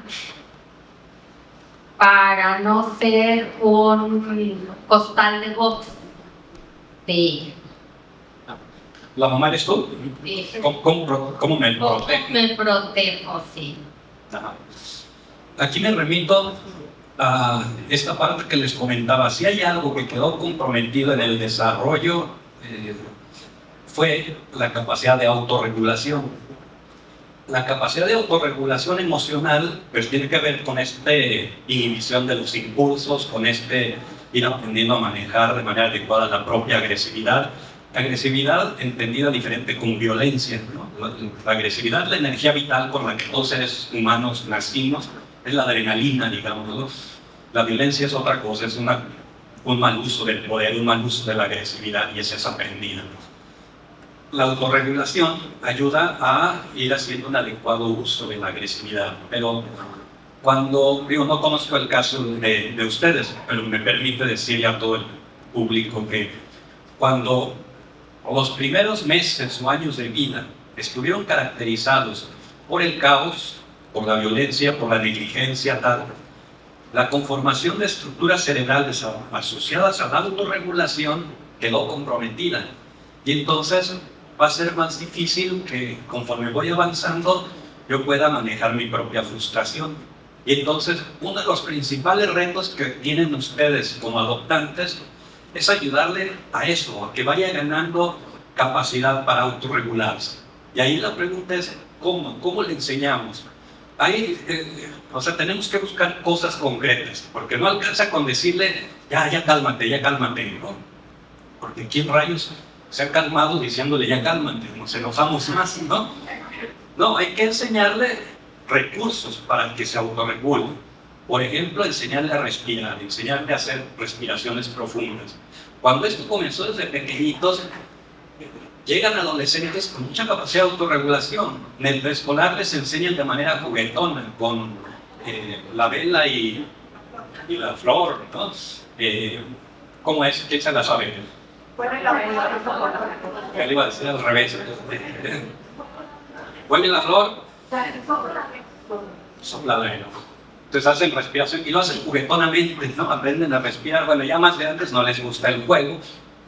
para no ser un costal de box de ella? ¿La mamá eres tú? Sí. ¿Cómo me protejo? Me protejo, sí. Ajá. Aquí me remito a esta parte que les comentaba. Si hay algo que quedó comprometido en el desarrollo, fue la capacidad de autorregulación. La capacidad de autorregulación emocional pues tiene que ver con esta inhibición de los impulsos, con ir aprendiendo a manejar de manera adecuada la propia agresividad. Agresividad entendida diferente como violencia, ¿no? La agresividad es la energía vital con la que todos seres humanos nacimos, es la adrenalina, digamos, ¿no? La violencia es otra cosa, es un mal uso del poder, un mal uso de la agresividad y esa es aprendida. La autorregulación ayuda a ir haciendo un adecuado uso de la agresividad, pero cuando, digo, no conozco el caso de ustedes, pero me permite decirle a todo el público que cuando los primeros meses o años de vida estuvieron caracterizados por el caos, por la violencia, por la negligencia, tal, la conformación de estructuras cerebrales asociadas a la autorregulación quedó comprometida. Y entonces va a ser más difícil que conforme voy avanzando yo pueda manejar mi propia frustración. Y entonces uno de los principales retos que tienen ustedes como adoptantes es ayudarle a eso, a que vaya ganando capacidad para autorregularse. Y ahí la pregunta es, ¿cómo le enseñamos? Ahí, tenemos que buscar cosas concretas, porque no alcanza con decirle, ya cálmate, ¿no? Porque ¿quién rayos se ha calmado diciéndole ya cálmate? Nos enojamos más, ¿no? No, hay que enseñarle recursos para que se autorregule. Por ejemplo, enseñarle a respirar, enseñarle a hacer respiraciones profundas. Cuando esto comenzó desde pequeñitos, llegan adolescentes con mucha capacidad de autorregulación. En el preescolar les enseñan de manera juguetona, con la vela y la flor, ¿no? ¿Cómo es? ¿Quién se la sabe? Bueno, la Él iba a decir al revés. Huele la flor, sopla la vela. Entonces hacen respiración y lo hacen juguetonamente, ¿no? Aprenden a respirar. Bueno, ya más grandes no les gusta el juego.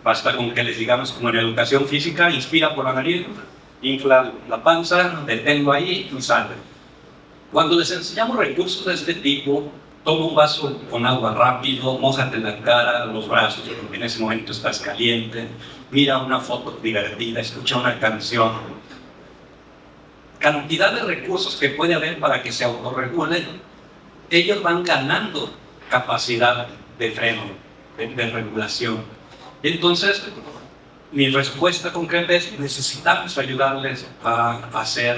Basta con que les digamos, como en educación física, inspira por la nariz, infla la panza, deténlo ahí y sale. Cuando les enseñamos recursos de este tipo, toma un vaso con agua rápido, mójate la cara, los brazos, porque en ese momento estás caliente, mira una foto divertida, escucha una canción. Cantidad de recursos que puede haber para que se autorregulen, ellos van ganando capacidad de freno, de regulación. Entonces, mi respuesta concreta es: necesitamos ayudarles a hacer,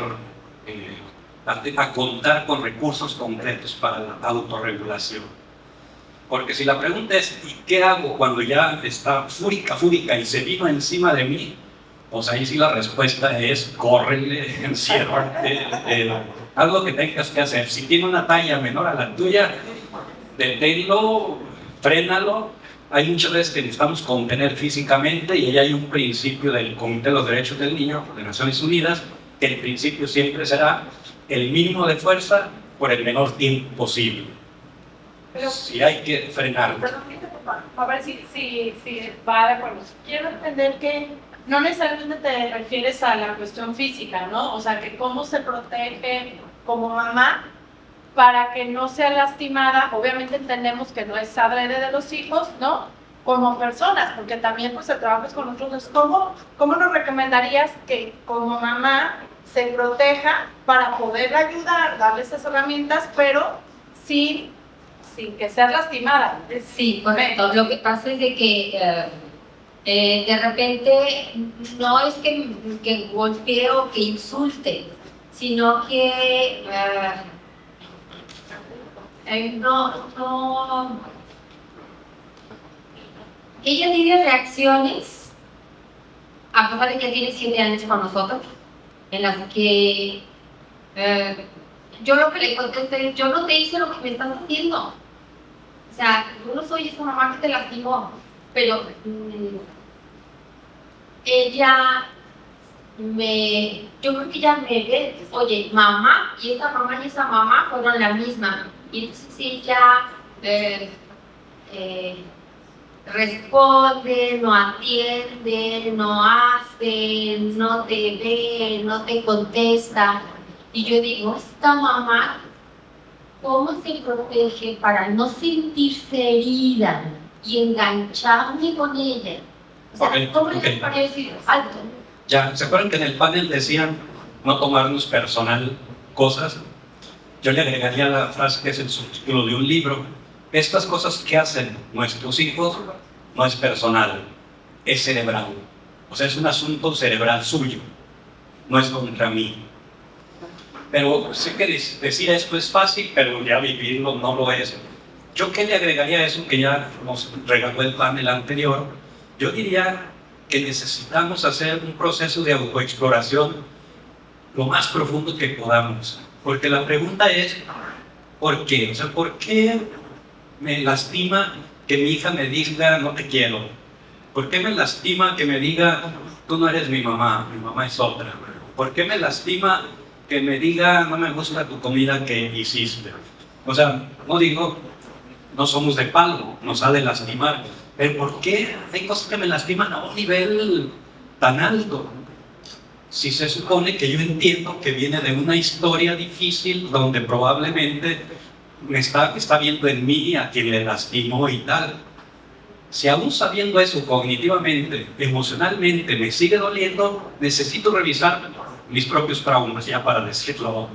a contar con recursos concretos para la autorregulación. Porque si la pregunta es ¿y qué hago cuando ya está fúrica y se vino encima de mí? Pues ahí sí la respuesta es: córrele, enciérrate, haz lo que tengas que hacer. Si tiene una talla menor a la tuya, deténlo, frénalo. Hay muchas veces que necesitamos contener físicamente, y ahí hay un principio del Comité de los Derechos del Niño de Naciones Unidas, que el principio siempre será el mínimo de fuerza por el menor tiempo posible. Pero, si hay que frenar. A ver si va de acuerdo. Quiero entender que no necesariamente te refieres a la cuestión física, ¿no? O sea, que cómo se protege como mamá para que no sea lastimada. Obviamente entendemos que no es adrede de los hijos, ¿no? Como personas, porque también pues el trabajo es con nosotros. ¿Cómo nos recomendarías que como mamá se proteja para poder ayudar, darle esas herramientas, pero sin que sea lastimada? Sí, correcto. Lo que pasa es de que de repente no es que golpee o que insulte, sino que ella tiene reacciones, a pesar de que tiene 7 años con nosotros, en las que yo lo que le contesté: yo no te hice lo que me estás haciendo. O sea, yo no soy esa mamá que te lastimó, pero yo creo que ella me ve: oye, mamá, y esta mamá y esa mamá fueron la misma. Y entonces ella responde, no atiende, no hace, no te ve, no te contesta. Y yo digo: esta mamá, ¿cómo se protege para no sentirse herida y engancharme con ella? O sea, ¿cómo le parece alto? Ya, ¿se acuerdan que en el panel decían no tomarnos personal cosas? Yo le agregaría la frase que es el subtítulo de un libro: estas cosas que hacen nuestros hijos no es personal, es cerebral. O sea, es un asunto cerebral suyo, no es contra mí. Pero sé que decir esto es fácil, pero ya vivirlo no lo es. ¿Yo qué le agregaría a eso que ya nos regaló el panel anterior? Yo diría que necesitamos hacer un proceso de autoexploración lo más profundo que podamos. Porque la pregunta es, ¿por qué? O sea, ¿por qué me lastima que mi hija me diga no te quiero? ¿Por qué me lastima que me diga tú no eres mi mamá es otra? ¿Por qué me lastima que me diga no me gusta tu comida que hiciste? O sea, no digo, no somos de palo, nos ha de lastimar, pero ¿por qué hay cosas que me lastiman a un nivel tan alto? Si se supone que yo entiendo que viene de una historia difícil donde probablemente me está viendo en mí a quien le lastimó y tal. Si aún sabiendo eso cognitivamente, emocionalmente me sigue doliendo, necesito revisar mis propios traumas, ya para decirlo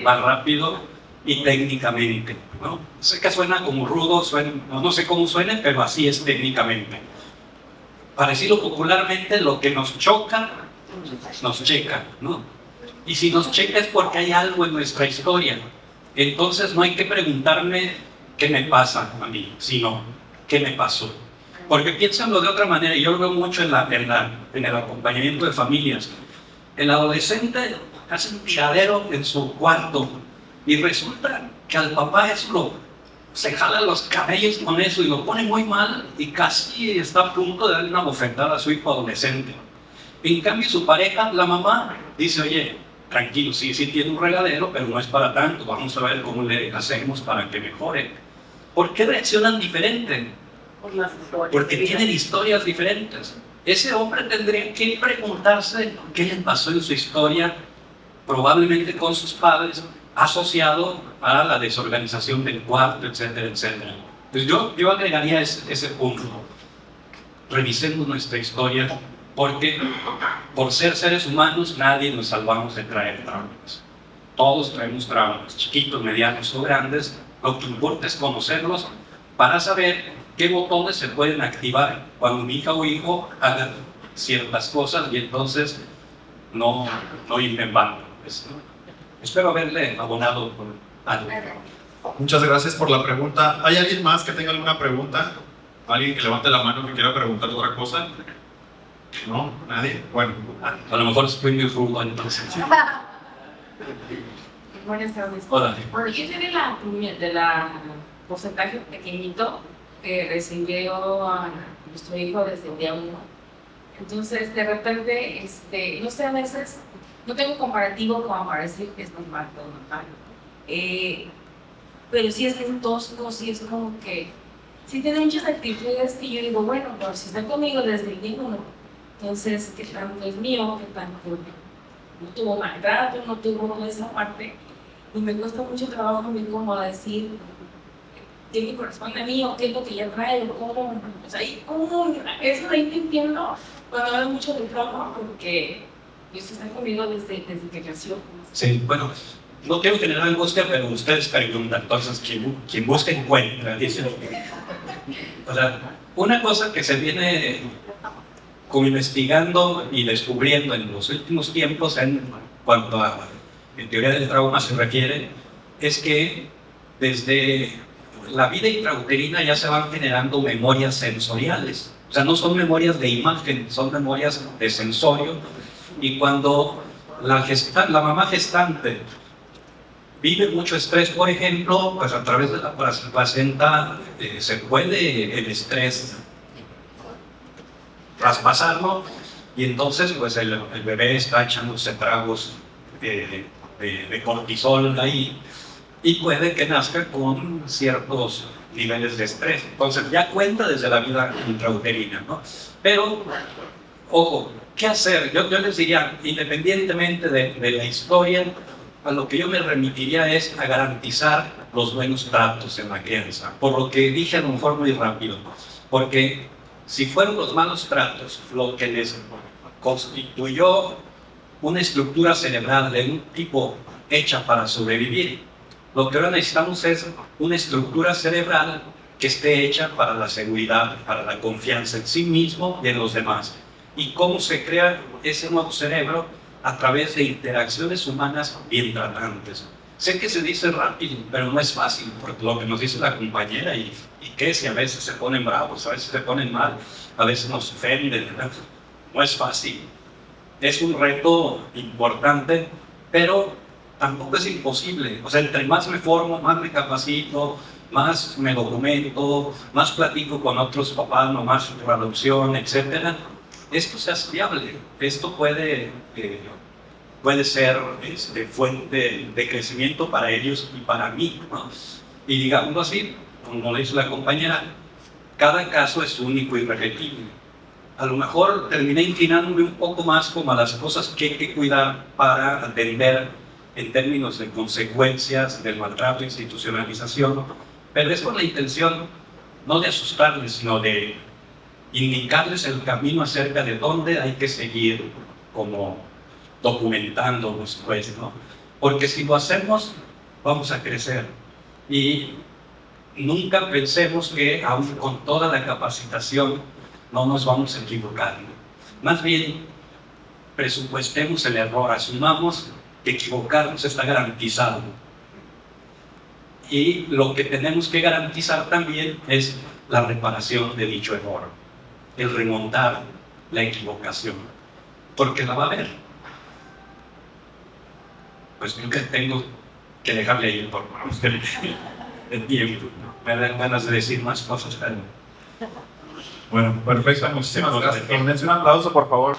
más rápido y técnicamente, ¿no? Sé que suena como rudo, no sé cómo suene, pero así es técnicamente. Para decirlo popularmente, lo que nos choca, nos checa, ¿no? Y si nos checa es porque hay algo en nuestra historia. Entonces no hay que preguntarme qué me pasa a mí, sino qué me pasó. Porque piénsenlo de otra manera, y yo lo veo mucho en el acompañamiento de familias. El adolescente hace un tiradero en su cuarto y resulta que al papá se jala los cabellos con eso y lo pone muy mal y casi está a punto de darle una bofetada a su hijo adolescente. En cambio su pareja, la mamá, dice, oye, tranquilo, sí tiene un regadero, pero no es para tanto, vamos a ver cómo le hacemos para que mejore. ¿Por qué reaccionan diferente? Por las historias. Porque tienen historias diferentes. Ese hombre tendría que preguntarse qué le pasó en su historia, probablemente con sus padres, asociado a la desorganización del cuarto, etcétera, etcétera. Entonces yo agregaría ese punto. Revisemos nuestra historia, porque por ser seres humanos nadie nos salvamos de traer traumas. Todos traemos traumas, chiquitos, medianos o grandes. Lo que importa es conocerlos para saber qué botones se pueden activar cuando mi hija o hijo hagan ciertas cosas y entonces no ir en vano. Espero haberle abonado por algo. Muchas gracias por la pregunta. ¿Hay alguien más que tenga alguna pregunta? ¿Alguien que levante la mano que quiera preguntar otra cosa? ¿No? ¿Nadie? Bueno. A lo mejor estoy muy rudo entonces. Buenas tardes. Hola. Bueno, yo soy de la porcentaje pequeñito que recibió a nuestro hijo desde el día 1. Entonces, de repente, no sé, a veces no tengo comparativo como para decir que es normal, todo normal. Pero sí es bien tosco, sí es como que sí tiene muchas actitudes que yo digo, bueno, pero si está conmigo desde el día 1, entonces, ¿qué tanto es mío? ¿Qué tanto no tuvo maltrato? ¿No tuvo toda esa parte? Y me cuesta mucho trabajo a mí como decir qué me corresponde a mí o qué es lo que ya trae o cómo, o sea, y cómo, eso de ahí entiendo, pero me da mucho de trabajo porque Dios está conmigo desde que nació. Sí, bueno, no quiero generar angustia, pero ustedes preguntan, entonces quien busca encuentra, dicen. O sea, una cosa que se viene como investigando y descubriendo en los últimos tiempos en cuanto a teoría del trauma se refiere, es que desde la vida intrauterina ya se van generando memorias sensoriales. O sea, no son memorias de imagen, son memorias de sensorio. Y cuando la mamá gestante vive mucho estrés, por ejemplo, pues a través de la placenta se puede el estrés traspasarlo y entonces pues el bebé está echándose tragos de cortisol ahí y puede que nazca con ciertos niveles de estrés. Entonces ya cuenta desde la vida intrauterina, ¿no? Pero, ojo, ¿qué hacer? Yo les diría, independientemente de la historia, a lo que yo me remitiría es a garantizar los buenos tratos en la crianza. Por lo que dije a lo mejor muy rápido, porque si fueron los malos tratos lo que les constituyó una estructura cerebral de un tipo hecha para sobrevivir, lo que ahora necesitamos es una estructura cerebral que esté hecha para la seguridad, para la confianza en sí mismo y en los demás. ¿Y cómo se crea ese nuevo cerebro? A través de interacciones humanas bien tratantes. Sé que se dice rápido, pero no es fácil, porque lo que nos dice la compañera, y que si a veces se ponen bravos, a veces se ponen mal, a veces nos ofenden, ¿verdad? No es fácil. Es un reto importante, pero tampoco es imposible. O sea, entre más me formo, más me capacito, más me documento, más platico con otros papás, no más traducción, etc. Esto se hace viable. Esto puede ser fuente de crecimiento para ellos y para mí, ¿no? Y digámoslo así, como le dice la compañera, cada caso es único y irrepetible. A lo mejor terminé inclinándome un poco más como a las cosas que hay que cuidar para atender en términos de consecuencias del maltrato, institucionalización, pero es con la intención no de asustarles, sino de indicarles el camino acerca de dónde hay que seguir como documentando después, ¿no? Porque si lo hacemos, vamos a crecer. Y nunca pensemos que aún con toda la capacitación no nos vamos a equivocar. Más bien, presupuestemos el error, asumamos que equivocarnos está garantizado. Y lo que tenemos que garantizar también es la reparación de dicho error, el remontar la equivocación, porque la va a haber. Pues nunca tengo que dejarle ahí el tiempo. Me dan ganas de decir más cosas, pero... Bueno, perfecto. Muchísimas gracias. Un aplauso, por favor.